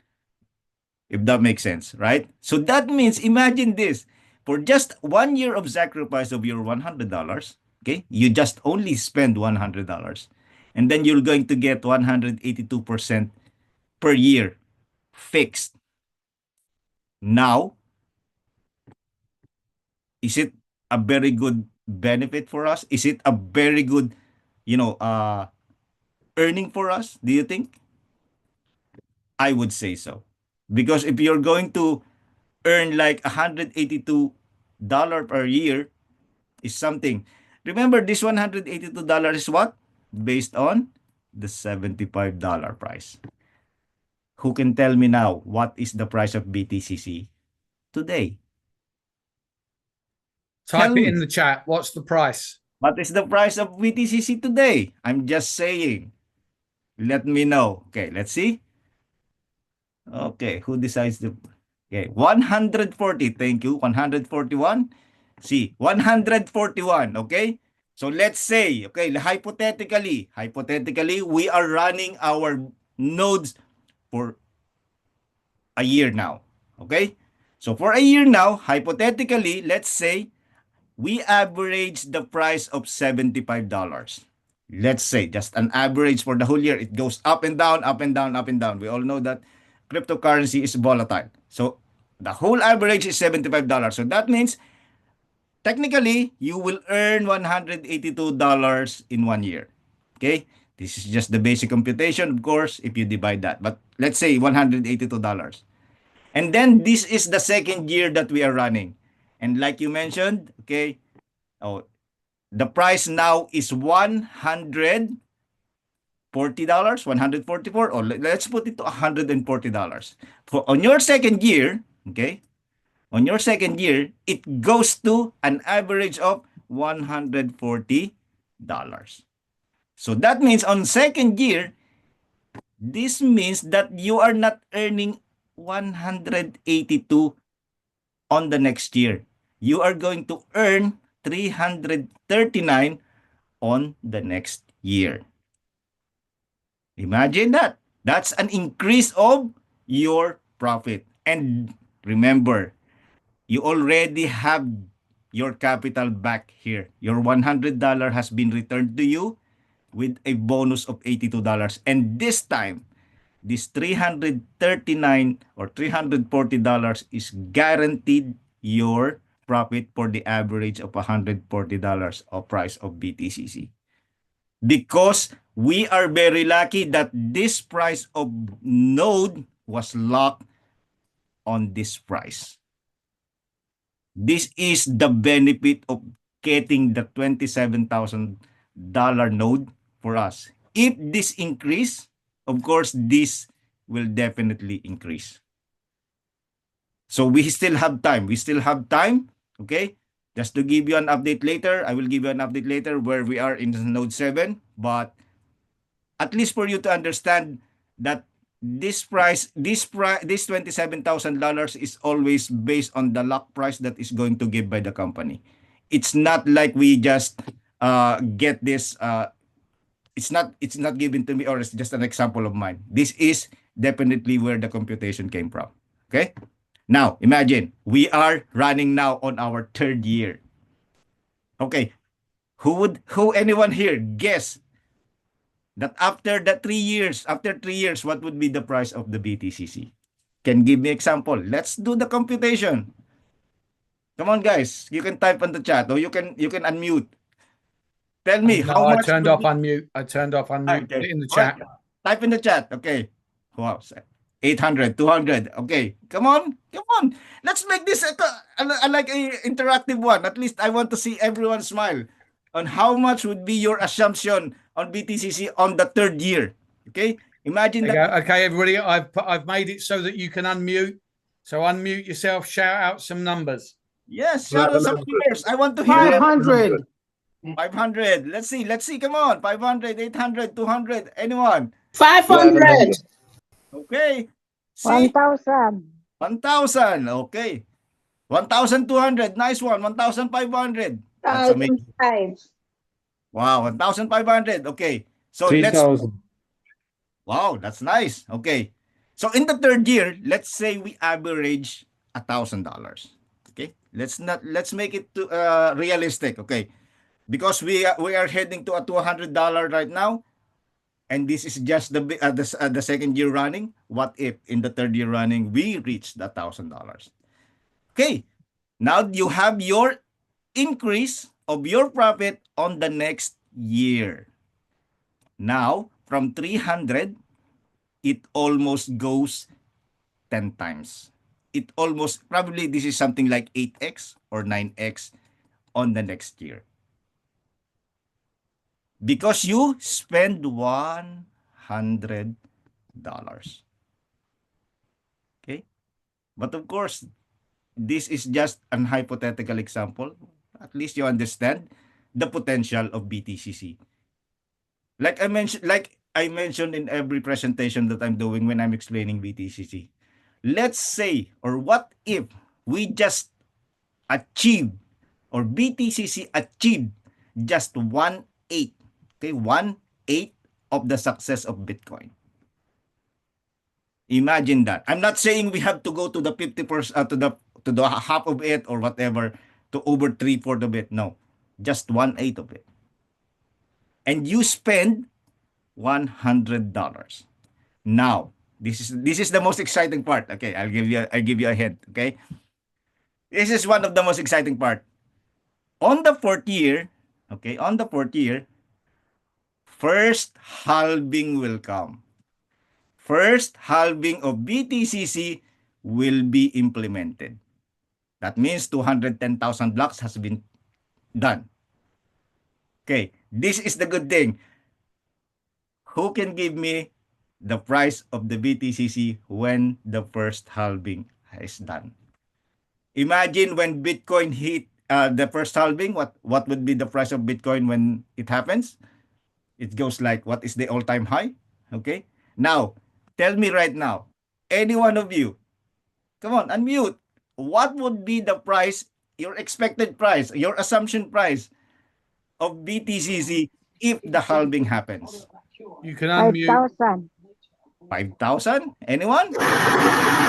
if that makes sense, right? So that means, imagine this, for just 1 year of sacrifice of your $100, okay, you just only spend $100, and then you're going to get 182% per year fixed. Now, is it a very good benefit for us? Is it a very good, you know, earning for us? Do you think? I would say so. Because if you're going to earn like $182 per year is something. Remember, this $182 is what? Based on the $75 price. Who can tell me now what is the price of BTCC today? Type Tell it me. in the chat. What's the price? What is the price of BTCC today? I'm just saying. Let me know. Okay, let's see. Okay, who decides the... Okay, 140. Thank you. 141. See, 141. Okay? So let's say, okay, hypothetically, we are running our nodes for a year now. Okay? So for a year now, hypothetically, let's say we average the price of $75. Let's say just an average for the whole year. It goes up and down, up and down, up and down. We all know that cryptocurrency is volatile. So the whole average is $75. So that means technically you will earn $182 in 1 year. Okay? This is just the basic computation, of course, if you divide that. But let's say $182. And then this is the second year that we are running. And like you mentioned, okay, oh, the price now is $144, 144, or let's put it to $140. For on your second year, okay, on your second year, it goes to an average of $140. So that means on second year, this means that you are not earning 182 on the next year. You are going to earn 339 on the next year. Imagine that. That's an increase of your profit. And remember, you already have your capital back here. Your $100 has been returned to you with a bonus of $82. And this time, this 339 or $340 is guaranteed your profit for the average of $140 of price of BTCC. Because we are very lucky that this price of node was locked on this price. This is the benefit of getting the $27,000 node for us. If this increase, of course, this will definitely increase. So we still have time. We still have time. Okay. Just to give you an update later, I will give you an update later where we are in node 7. But at least for you to understand that this $27,000 is always based on the lock price that is going to give by the company. It's not like we just get this. It's not given to me, or it's just an example of mine. This is definitely where the computation came from. Okay. Now imagine we are running now on our third year. Okay. Who anyone here guess that after 3 years, what would be the price of the BTCC? Can give me example. Let's do the computation. Come on, guys. You can type on the chat, or you can unmute. Tell me how No, I much turned would off be. unmute. I turned off unmute. Put Okay. it in the All right. chat. Type in the chat. Okay. Wow. 800, 200. Okay. Come on. Come on. Let's make this like a interactive one. At least I want to see everyone smile on how much would be your assumption on BTCC on the third year. Okay. Imagine There you that. go. Okay, everybody. I've made it so that you can unmute. So unmute yourself. Shout out some numbers. Yes, shout out some figures. I want to hear 500. 500. Let's see. Let's see. Come on. 500, 800, 200. Anyone? 500. Okay. See? 1,000. 1,000. Okay. 1,200. Nice one. 1,500. That's amazing. 1,500. Wow. 1,500. Okay. So let's. 3,000. Wow. That's nice. Okay. So in the third year, let's say we average $1,000. Okay. Let's make it to realistic. Okay. Because we are heading to $200 right now, and this is just the second year running. What if in the third year running we reach the $1,000? Okay, now you have your increase of your profit on the next year. Now from 300, it almost goes 10 times. It almost, probably this is something like 8x or 9x on the next year. Because you spend $100. Okay? But of course, this is just an hypothetical example. At least you understand the potential of BTCC. Like I mentioned in every presentation that I'm doing when I'm explaining BTCC. Let's say, or what if we just achieve, or BTCC achieved just 1/8, okay, 1/8 of the success of Bitcoin. Imagine that. I'm not saying we have to go to the 50%, to the half of it or whatever, to over 3/4 of it. No, just 1/8 of it. And you spend $100. Now, this is the most exciting part. Okay, I'll give you a hint. Okay, this is one of the most exciting part. On the fourth year, okay, on the fourth year, first halving will come. First halving of BTCC will be implemented. That means 210,000 blocks has been done. Okay, this is the good thing. Who can give me the price of the BTCC when the first halving is done? Imagine when Bitcoin hit the first halving, what would be the price of Bitcoin when it happens? It goes like, what is the all-time high? Okay. Now, tell me right now, any one of you, come on, unmute. What would be the price, your expected price, your assumption price of BTCC if the halving happens? You can unmute. 5,000. 5,000? Anyone?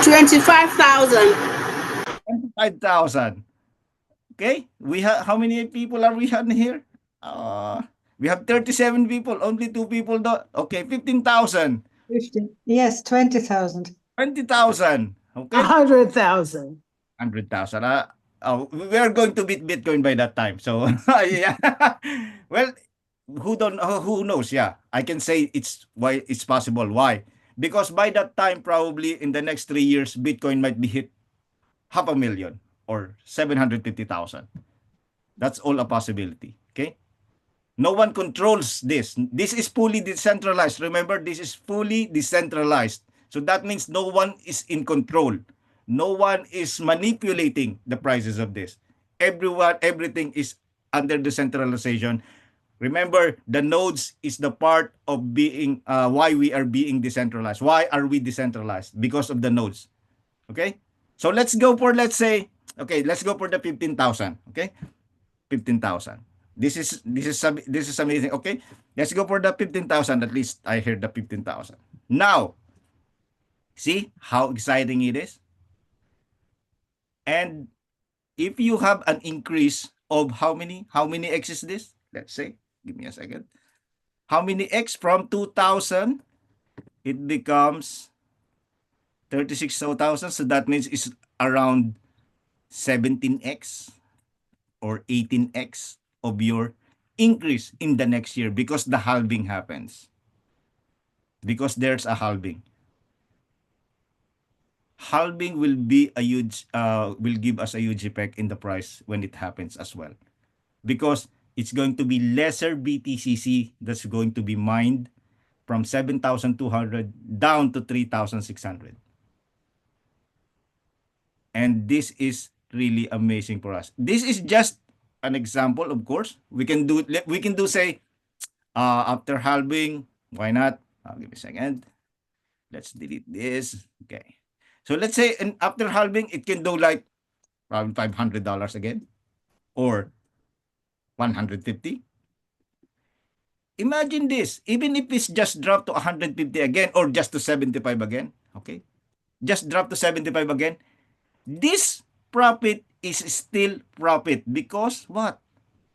25,000. 25,000. Okay. We have, how many people are we on here? We have 37 people. Only 2 people though. Okay, 15,000. 50. Yes, 20,000. 20,000. Okay. 100,000. 100,000. We are going to beat Bitcoin by that time. So, yeah. Well, who knows? Yeah, I can say it's possible. Why? Because by that time, probably in the next 3 years, Bitcoin might be hit 500,000 or 750,000. That's all a possibility. Okay. No one controls this. This is fully decentralized. Remember, this is fully decentralized. So that means no one is in control. No one is manipulating the prices of this. Everything is under decentralization. Remember, the nodes is the part of being why we are being decentralized. Why are we decentralized? Because of the nodes. Okay? So let's go for, let's say, okay, let's go for the 15,000. Okay? 15,000. This is amazing. Okay? Let's go for the 15,000. At least I heard the 15,000. Now, see how exciting it is? And if you have an increase of how many X is this? Let's say, give me a second. How many X from 2,000? It becomes 36,000. So that means it's around 17X or 18X of your increase in the next year because the halving happens. Because there's a halving. Halving will give us a huge effect in the price when it happens as well. Because it's going to be lesser BTCC that's going to be mined from 7,200 down to 3,600. And this is really amazing for us. This is just an example, of course. We can do say after halving, why not? Give me a second. Let's delete this. Okay. So let's say after halving, it can do like around $500 again or 150. Imagine this, even if it's just dropped to 150 again or just to 75 again, okay? Just drop to 75 again. This profit is still profit because what?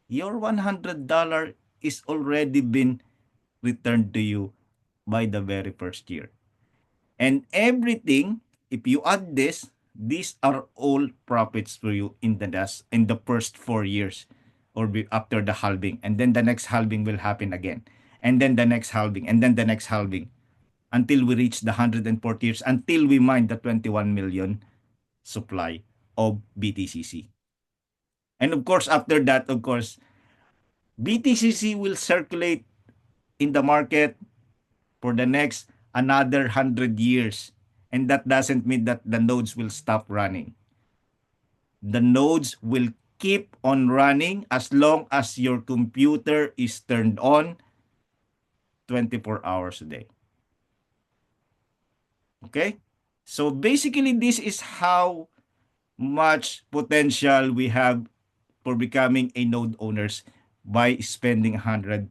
Your $100 is already been returned to you by the very first year. And everything, if you add this, these are all profits for you in the first 4 years or after the halving. And then the next halving will happen again. And then the next halving, and then the next halving until we reach the 140 years, until we mine the 21 million supply of BTCC. And of course, after that, of course, BTCC will circulate in the market for the next another 100 years. And that doesn't mean that the nodes will stop running. The nodes will keep on running as long as your computer is turned on 24 hours a day. Okay? So basically, this is how much potential we have for becoming a node owners by spending $100.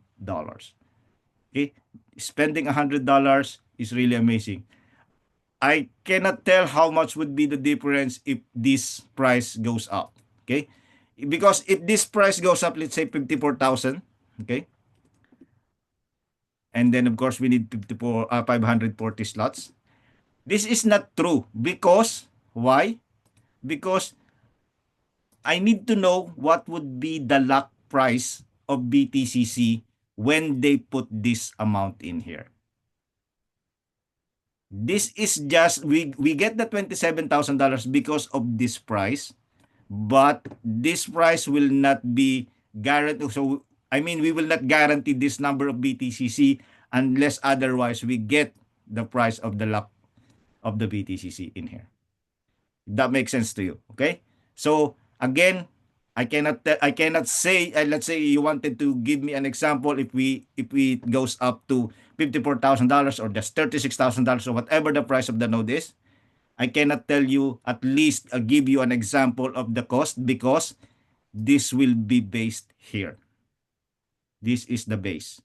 Okay? Spending $100 is really amazing. I cannot tell how much would be the difference if this price goes up. Okay? Because if this price goes up, let's say 54,000, okay? And then of course we need 540 slots. This is not true because why? Because I need to know what would be the lock price of BTCC when they put this amount in here. This is just, we get the $27,000 because of this price, but this price will not be guaranteed. So, I mean, we will not guarantee this number of BTCC unless otherwise we get the price of the lock of the BTCC in here. That makes sense to you, okay? So, again, I cannot say, let's say you wanted to give me an example if it goes up to $54,000 or just $36,000 or whatever the price of the node is. I cannot tell you, at least give you an example of the cost because this will be based here. This is the base.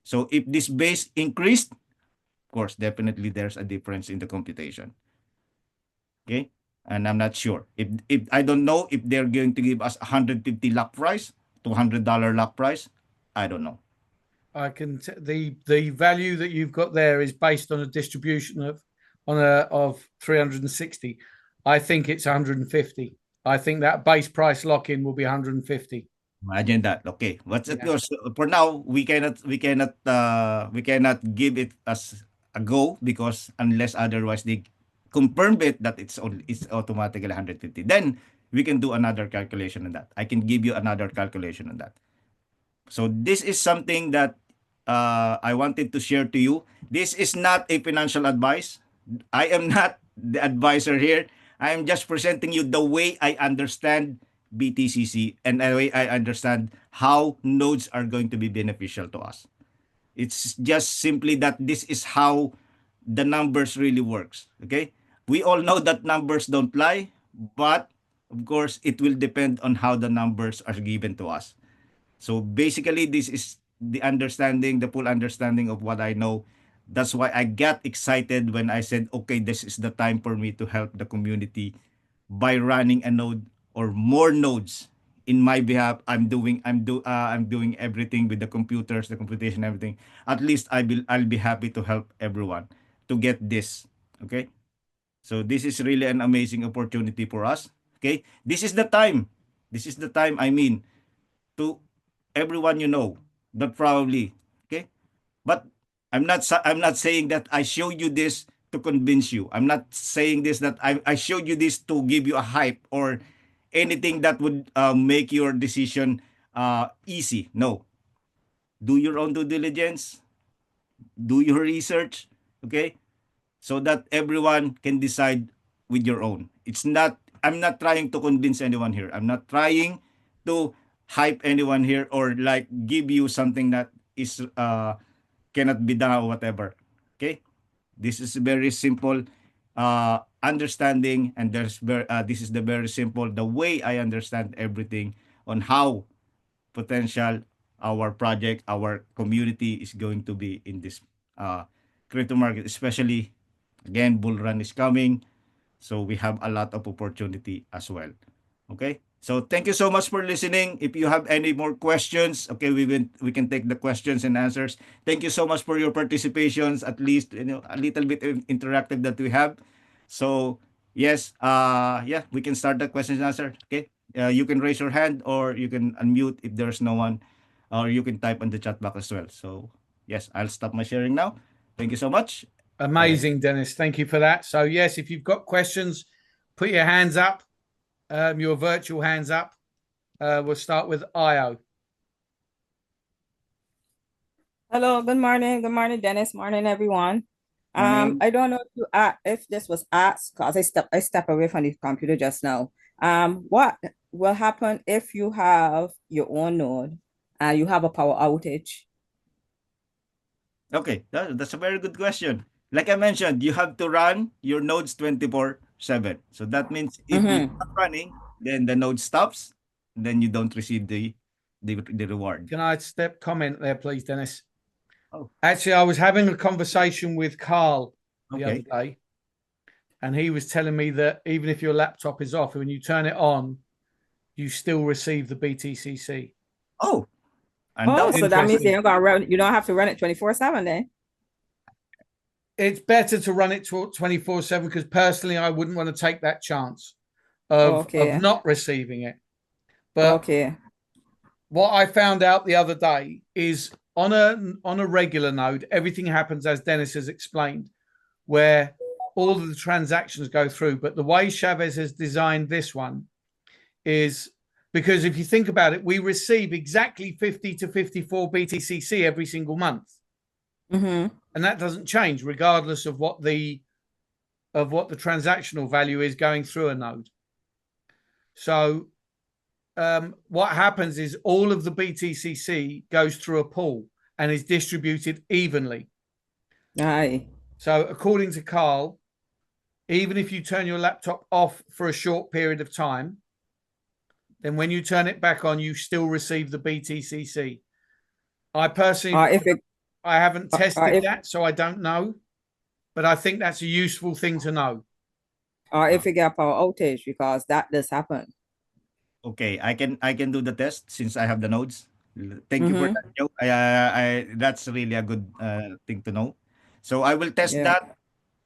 So if this base increased, of course, definitely there's a difference in the computation. Okay? And I'm not sure. If I don't know if they're going to give us 150 lock price, $200 lock price. I don't know. I can the value that you've got there is based on a distribution of 360. I think it's 150. I think that base price lock-in will be 150. Imagine that. Okay. What's it goes for now? We cannot give it as a go because unless otherwise they confirm it that it's automatically 150. Then we can do another calculation on that. I can give you another calculation on that. So this is something that I wanted to share to you. This is not a financial advice. I am not the advisor here. I am just presenting you the way I understand BTCC and the way I understand how nodes are going to be beneficial to us. It's just simply that this is how the numbers really works. Okay? We all know that numbers don't lie, but of course it will depend on how the numbers are given to us. So basically, this is the understanding, the full understanding of what I know. That's why I got excited when I said, okay, this is the time for me to help the community by running a node or more nodes in my behalf. I'm doing everything with the computers, the computation, everything. At least I'll be happy to help everyone to get this. Okay. So this is really an amazing opportunity for us. Okay. This is the time. This is the time. I mean, to everyone you know that probably, okay, but I'm not saying that I showed you this to convince you. I'm not saying this that I showed you this to give you a hype or anything that would make your decision easy. No, do your own due diligence, do your research, okay, so that everyone can decide with your own. It's not, I'm not trying to convince anyone here. I'm not trying to hype anyone here or like give you something that is cannot be done or whatever. Okay? This is very simple understanding, and this is the very simple the way I understand everything on how potential our project, our community is going to be in this uh, crypto market, especially again, bull run is coming. So we have a lot of opportunity as well. Okay. So thank you so much for listening. If you have any more questions, okay, we can take the questions and answers. Thank you so much for your participations. At least a little bit interactive that we have. So yes, yeah, we can start the questions and answer. Okay, you can raise your hand or you can unmute if there's no one, or you can type on the chat box as well. So yes, I'll stop my sharing now. Thank you so much. Amazing, Dennis. Thank you for that. So yes, if you've got questions, put your hands up, your virtual hands up. We'll start with Io. Hello, good morning. Good morning, Dennis. Morning, everyone. Morning. I don't know if this was asked because I step away from the computer just now. What will happen if you have your own node and you have a power outage? Okay, that's a very good question. Like I mentioned, you have to run your nodes 24/7. So that means if you stop running, then the node stops, then you don't receive the reward. Can I comment there, please, Dennis? Oh. Actually, I was having a conversation with Carl the Okay. other day, and he was telling me that even if your laptop is off, when you turn it on, you still receive the BTCC. Oh, and that So that means interesting. you don't have to run it 24/7 then. It's better to run it 24/7 because personally, I wouldn't want to take that chance of not receiving it. But what I found out the other day is on a regular node, everything happens as Dennis has explained, where all of the transactions go through. But the way Chavez has designed this one is because if you think about it, we receive exactly 50 to 54 BTCC every single month. And that doesn't change regardless of what the transactional value is going through a node. So what happens is all of the BTCC goes through a pool and is distributed evenly. Aye. So according to Carl, even if you turn your laptop off for a short period of time, then when you turn it back on, you still receive the BTCC. I personally, I haven't tested that, so I don't know, but I think that's a useful thing to know. Or if you get a power outage, because that does happen. Okay, I can do the test since I have the nodes. Thank you for that, Joe. I that's really a good thing to know. So I will test that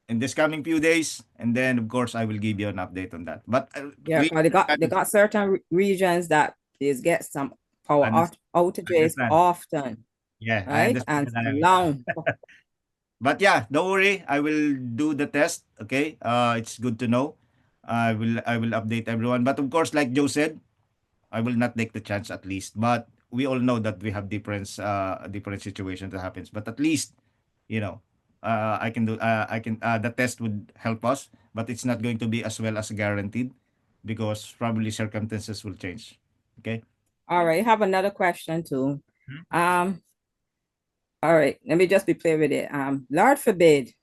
in this coming few days, and then of course I will give you an update on that. But they got certain regions that is get some power outages often. Yeah, right? I understand. And long. But yeah, don't worry. I will do the test. Okay. It's good to know. I will update everyone. But of course, like Joe said, I will not take the chance at least. But we all know that we have different situations that happens. But at least, you know, I can do the test would help us, but it's not going to be as well as guaranteed because probably circumstances will change. Okay. All right, I have another question too. Mhm. All right, let me just be clear with it. Lord forbid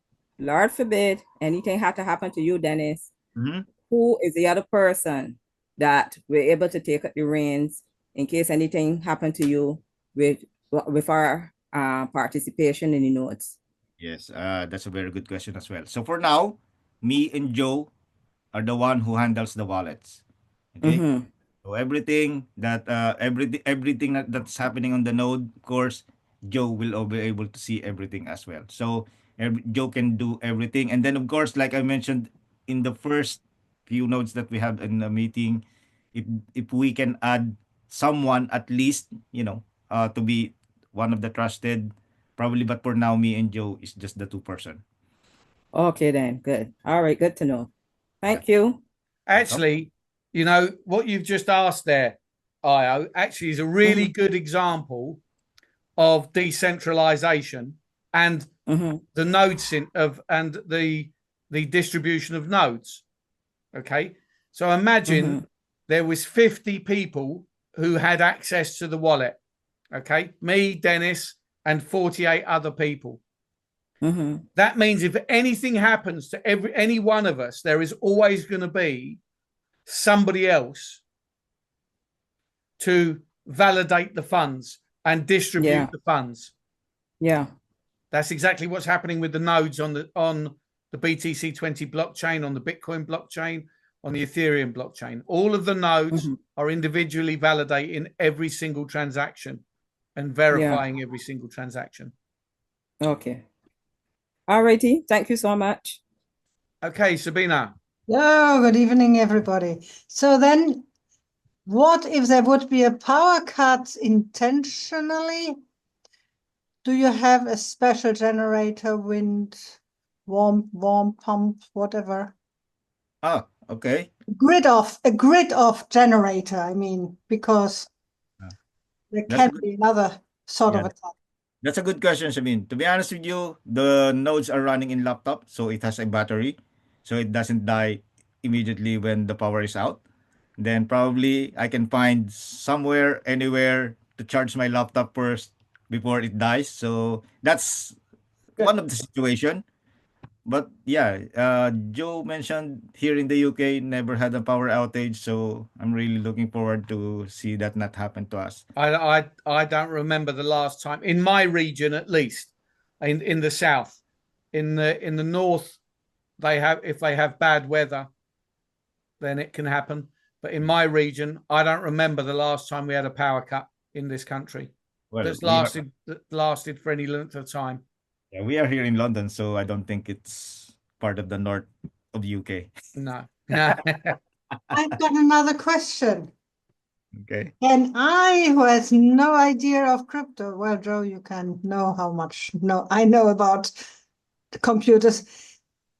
anything had to happen to you, Dennis. Mhm. Who is the other person that we're able to take up the reins in case anything happened to you with our participation in the notes? Yes, that's a very good question as well. So for now, me and Joe are the one who handles the wallets. Okay. Mm-hmm. So everything that's happening on the node, of course, Joe will be able to see everything as well. So Joe can do everything, and then of course, like I mentioned in the first few nodes that we have in the meeting, if we can add someone at least, to be one of the trusted, probably. But for now, me and Joe is just the two-person. Okay, then. Good. All right, good to know. Yeah. Thank you. Actually, you know, what you've just asked there, Io, actually is a really Mhm. good example of decentralization and Mm-hmm. the nodes and the distribution of nodes. Okay. So imagine Mm-hmm. there was 50 people who had access to the wallet. Okay. Me, Dennis, and 48 other people. Mm-hmm. That means if anything happens to any one of us, there is always going to be somebody else to validate the funds and distribute Yeah. the funds. Yeah. That's exactly what's happening with the nodes on the BTC20 blockchain, on the Bitcoin blockchain, on the Ethereum blockchain. All of the nodes Mm-hmm. are individually validating every single transaction and Yeah. verifying every single transaction. Okay. All righty. Thank you so much. Okay, Sabina. Oh, good evening, everybody. So then, what if there would be a power cut intentionally? Do you have a special generator, wind, warm pump, whatever? Okay. A grid off generator, I mean, because Uh, there That's a can good. be another sort of Yeah. attack. That's a good question, Sabine. To be honest with you, the nodes are running in laptop, so it has a battery, so it doesn't die immediately when the power is out. Then probably I can find somewhere, anywhere to charge my laptop first before it dies. So that's Good. one of the situation. But yeah, Joe mentioned here in the UK never had a power outage, so I'm really looking forward to see that not happen to us. I don't remember the last time in my region, at least in the south. In the north, they have, if they have bad weather, then it can happen. But in my region, I don't remember the last time we had a power cut in this country Well, that lasted for any length of time. we are here in London, so I don't think it's part of the north of UK. No. I've got another question. Okay. And I, who has no idea of crypto, well, Joe, you can know how much I know about the computers.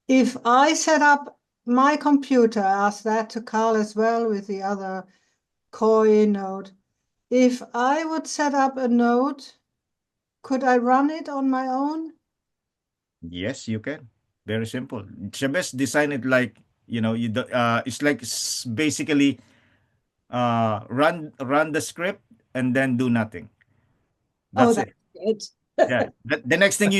If I set up my computer, ask that to Carl as well with the other coin node. If I would set up a node, could I run it on my own? Yes, you can. Very simple. Just design it like, it's like basically run the script and then do nothing. Oh, That's that's it. good. Yeah. The next thing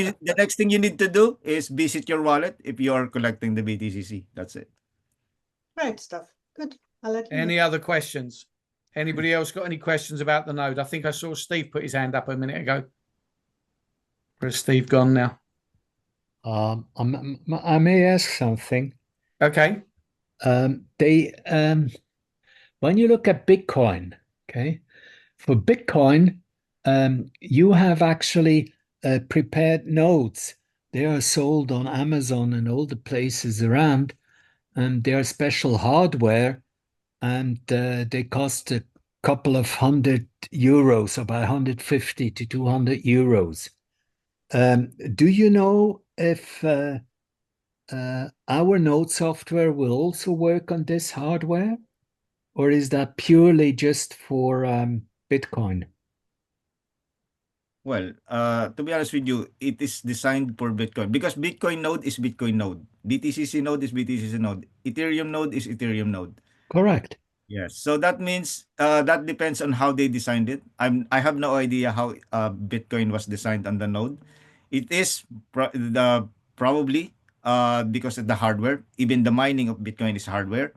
you need to do is visit your wallet if you are collecting the BTCC. That's it. Great stuff. Good. I'll let you know. Any other questions? Anybody else got any questions about the node? I think I saw Steve put his hand up a minute ago. Where's Steve gone now? I may ask something. Okay. When you look at Bitcoin, okay, for Bitcoin, you have actually prepared nodes. They are sold on Amazon and all the places around, and they are special hardware, and they cost a couple of €100, about 150 to 200 euros. Do you know if our node software will also work on this hardware, or is that purely just for Bitcoin? Well, to be honest with you, it is designed for Bitcoin because Bitcoin node is Bitcoin node. BTCC node is BTCC node. Ethereum node is Ethereum node. Correct. Yes. So that means that depends on how they designed it. I have no idea how Bitcoin was designed on the node. It is probably because of the hardware. Even the mining of Bitcoin is hardware.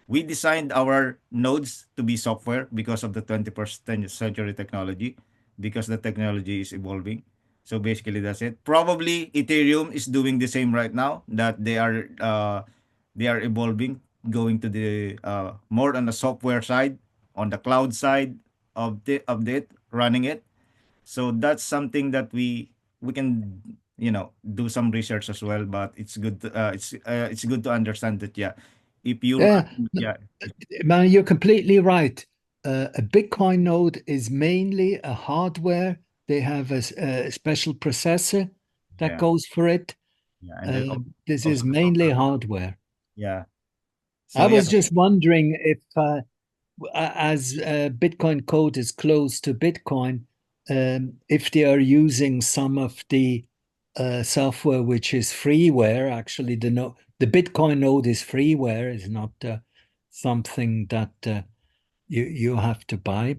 We designed our nodes to be software because of the 21st century technology, because the technology is evolving. So basically that's it. Probably Ethereum is doing the same right now, that they are evolving, going to the more on the software side, on the cloud side of it, running it. So that's something that we can, do some research as well. But it's good to understand that, yeah, if you Yeah, run, yeah, man, you're completely right. A Bitcoin node is mainly a hardware. They have a special processor that yeah, goes for it. yeah, and then This is also the mainly software. hardware. Yeah. I So yeah, was just wondering if, as Bitcoin code is close to Bitcoin, if they are using some of the software which is freeware. Actually, the Bitcoin node is freeware, is not something that you have to buy.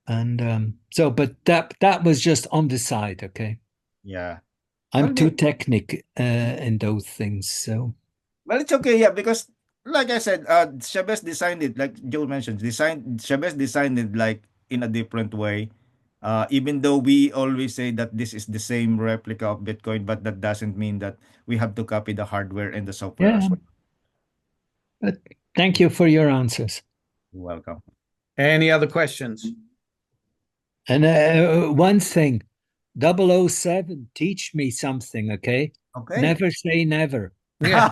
And but that was just on the side. Okay, yeah. I'm Well, too yeah. technic in those things. So Well, it's okay, yeah, because like I said, Chavez designed it, like Joe mentioned, Chavez designed it like in a different way. Even though we always say that this is the same replica of Bitcoin, but that doesn't mean that we have to copy the hardware and the software yeah, as well. but thank you for your answers. You're welcome. Any other questions? And one thing, 007, teach me something, okay? Okay. Never say never. Yeah.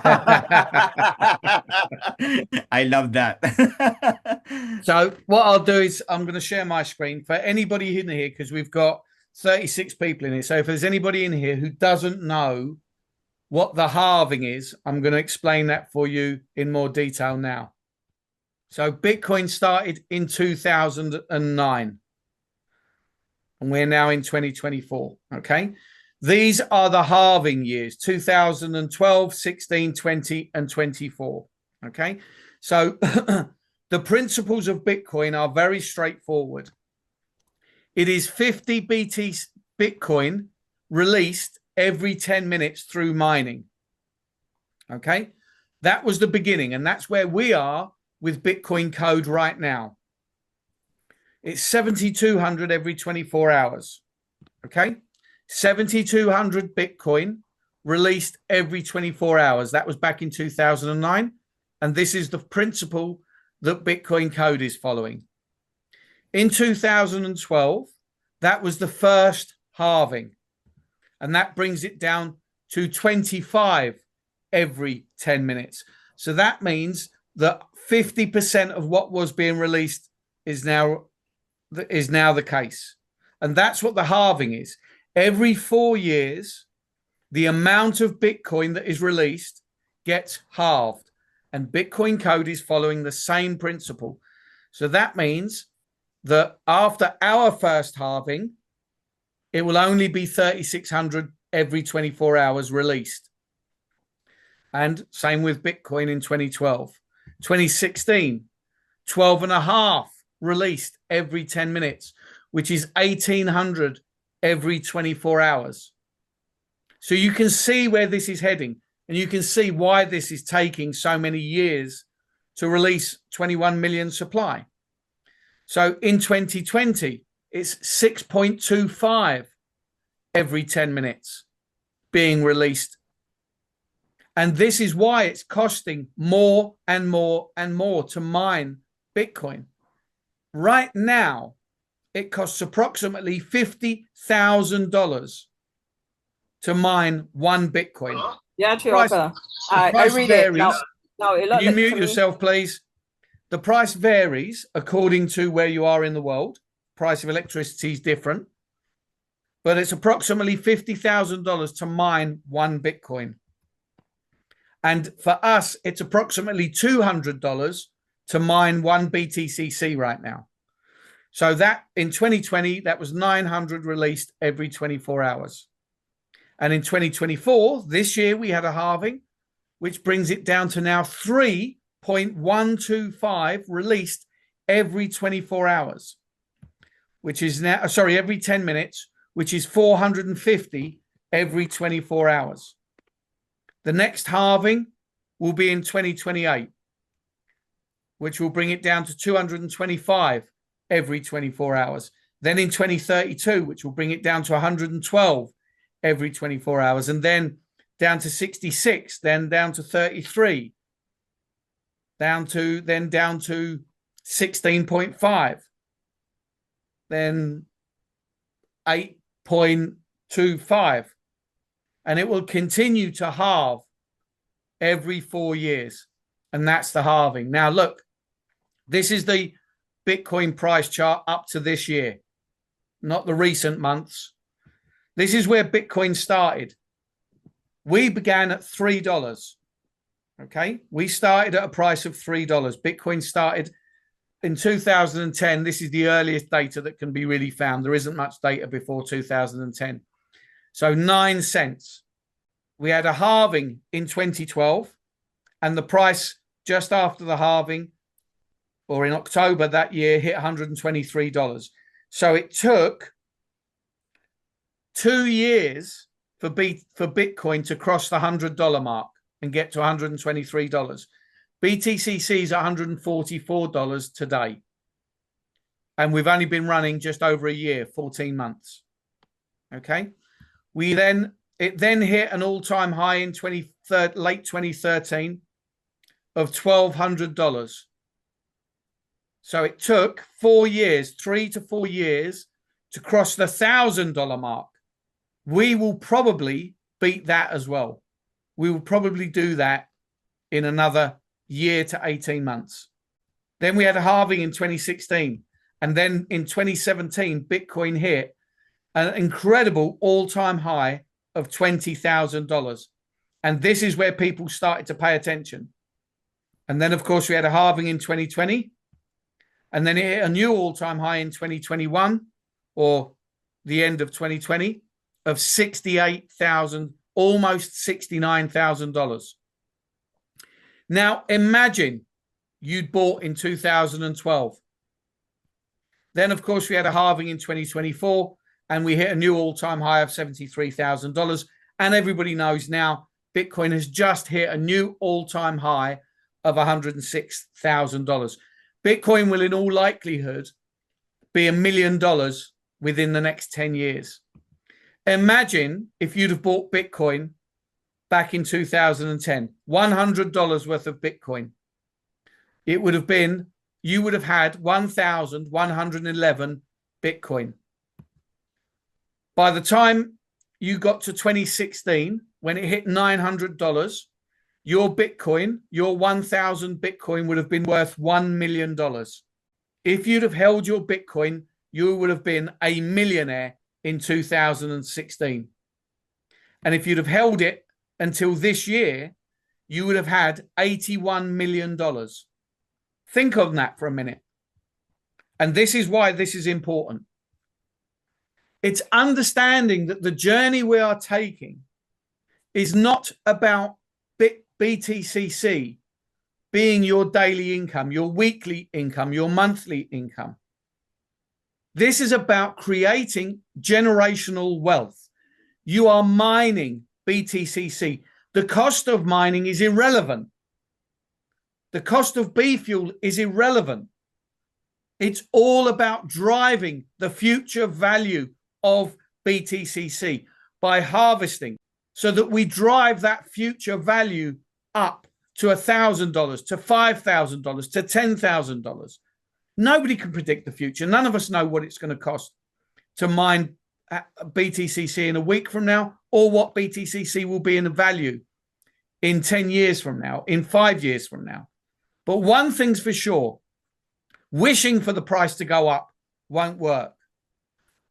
I love that. So what I'll do is I'm going to share my screen for anybody in here, because we've got 36 people in here. So if there's anybody in here who doesn't know what the halving is, I'm going to explain that for you in more detail now. So Bitcoin started in 2009 and we're now in 2024. Okay. These are the halving years, 2012, 16, 20, and 24. Okay. So the principles of Bitcoin are very straightforward. It is 50 BT Bitcoin released every 10 minutes through mining. Okay. That was the beginning. And that's where we are with Bitcoin code right now. It's 7,200 every 24 hours. Okay. 7,200 Bitcoin released every 24 hours. That was back in 2009. And this is the principle that Bitcoin code is following. In 2012, that was the first halving. And that brings it down to 25 every 10 minutes. So that means that 50% of what was being released is now the case. And that's what the halving is. Every 4 years, the amount of Bitcoin that is released gets halved. And Bitcoin code is following the same principle. So that means that after our first halving, it will only be 3,600 every 24 hours released. And same with Bitcoin in 2012. 2016, 12 and a half released every 10 minutes, which is 1,800 every 24 hours. So you can see where this is heading, and you can see why this is taking so many years to release 21 million supply. So in 2020, it's 6.25 every 10 minutes being released. And this is why it's costing more and more and more to mine Bitcoin. Right now, it costs approximately $50,000 to mine one Bitcoin. Yeah, The price, Chioka. the I price read it. varies. Now, it Can looked you like mute to me. yourself, please? The price varies according to where you are in the world. Price of electricity is different, but it's approximately $50,000 to mine one Bitcoin. And for us, it's approximately $200 to mine one BTCC right now. So that in 2020, that was 900 released every 24 hours. And in 2024, this year, we had a halving, which brings it down to now 3.125 released every 24 hours, which is now, sorry, every 10 minutes, which is 450 every 24 hours. The next halving will be in 2028, which will bring it down to 225 every 24 hours. Then in 2032, which will bring it down to 112 every 24 hours, and then down to 66, then down to 33, down to 16.5, then 8.25, and it will continue to halve every 4 years. And that's the halving. Now, look, this is the Bitcoin price chart up to this year, not the recent months. This is where Bitcoin started. We began at $3. Okay. We started at a price of $3. Bitcoin started in 2010. This is the earliest data that can be really found. There isn't much data before 2010. So 9 cents. We had a halving in 2012, and the price just after the halving, or in October that year, hit $123. So it took 2 years for Bitcoin to cross the $100 mark and get to $123. BTCC is $144 today. And we've only been running just over a year, 14 months. Okay. It then hit an all-time high in late 2013 of $1,200. So it took 4 years, 3 to 4 years, to cross the $1,000 mark. We will probably beat that as well. We will probably do that in another year to 18 months. Then we had a halving in 2016. And then in 2017, Bitcoin hit an incredible all-time high of $20,000. And this is where people started to pay attention. And then, of course, we had a halving in 2020. And then it hit a new all-time high in 2021, or the end of 2020, of $68,000, almost $69,000. Now, imagine you'd bought in 2012. Then, of course, we had a halving in 2024, and we hit a new all-time high of $73,000. And everybody knows now Bitcoin has just hit a new all-time high of $106,000. Bitcoin will, in all likelihood, be $1 million within the next 10 years. Imagine if you'd have bought Bitcoin back in 2010, $100 worth of Bitcoin. It would have been, you would have had 1,111 Bitcoin. By the time you got to 2016, when it hit $900, your Bitcoin, your 1,000 Bitcoin would have been worth $1 million. If you'd have held your Bitcoin, you would have been a millionaire in 2016. And if you'd have held it until this year, you would have had $81 million. Think on that for a minute. And this is why this is important. It's understanding that the journey we are taking is not about BTCC being your daily income, your weekly income, your monthly income. This is about creating generational wealth. You are mining BTCC. The cost of mining is irrelevant. The cost of B fuel is irrelevant. It's all about driving the future value of BTCC by harvesting, so that we drive that future value up to $1,000, to $5,000, to $10,000. Nobody can predict the future. None of us know what it's going to cost to mine BTCC in a week from now, or what BTCC will be in the value in 10 years from now, in 5 years from now. But one thing's for sure, wishing for the price to go up won't work.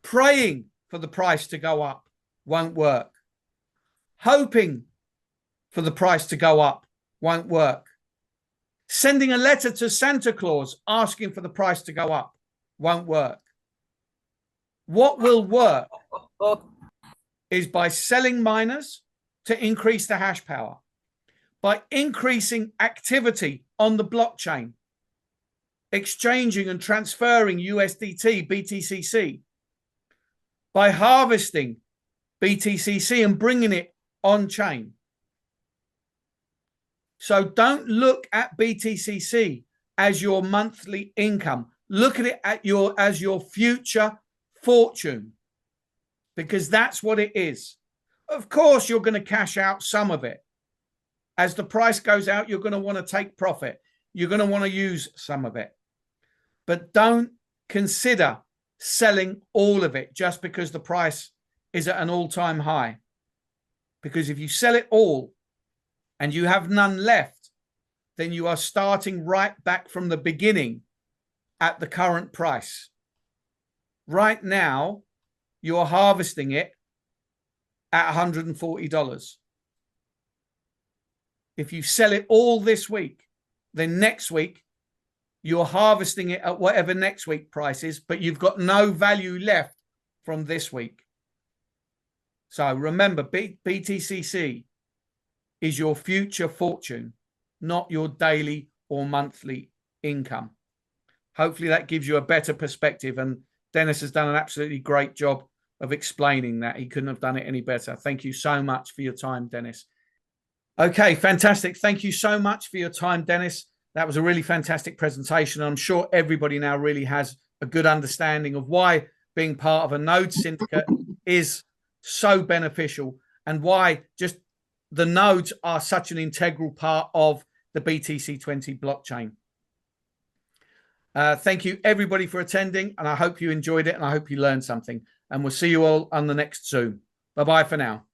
Praying for the price to go up won't work. Hoping for the price to go up won't work. Sending a letter to Santa Claus asking for the price to go up won't work. What will work Oh, is by selling miners to increase the hash power, by increasing activity on the blockchain, exchanging and transferring USDT, BTCC, by harvesting BTCC and bringing it on chain. So don't look at BTCC as your monthly income. Look at it as your future fortune, because that's what it is. Of course, you're going to cash out some of it. As the price goes out, you're going to want to take profit. You're going to want to use some of it. But don't consider selling all of it just because the price is at an all-time high. Because if you sell it all and you have none left, then you are starting right back from the beginning at the current price. Right now, you're harvesting it at $140. If you sell it all this week, then next week, you're harvesting it at whatever next week price is, but you've got no value left from this week. So remember, BTCC is your future fortune, not your daily or monthly income. Hopefully that gives you a better perspective. And Dennis has done an absolutely great job of explaining that. He couldn't have done it any better. Thank you so much for your time, Dennis. Okay, fantastic. Thank you so much for your time, Dennis. That was a really fantastic presentation. I'm sure everybody now really has a good understanding of why being part of a node syndicate is so beneficial and why just the nodes are such an integral part of the BTC20 blockchain. Thank you, everybody, for attending, and I hope you enjoyed it, and I hope you learned something. And we'll see you all on the next Zoom. Bye-bye for now.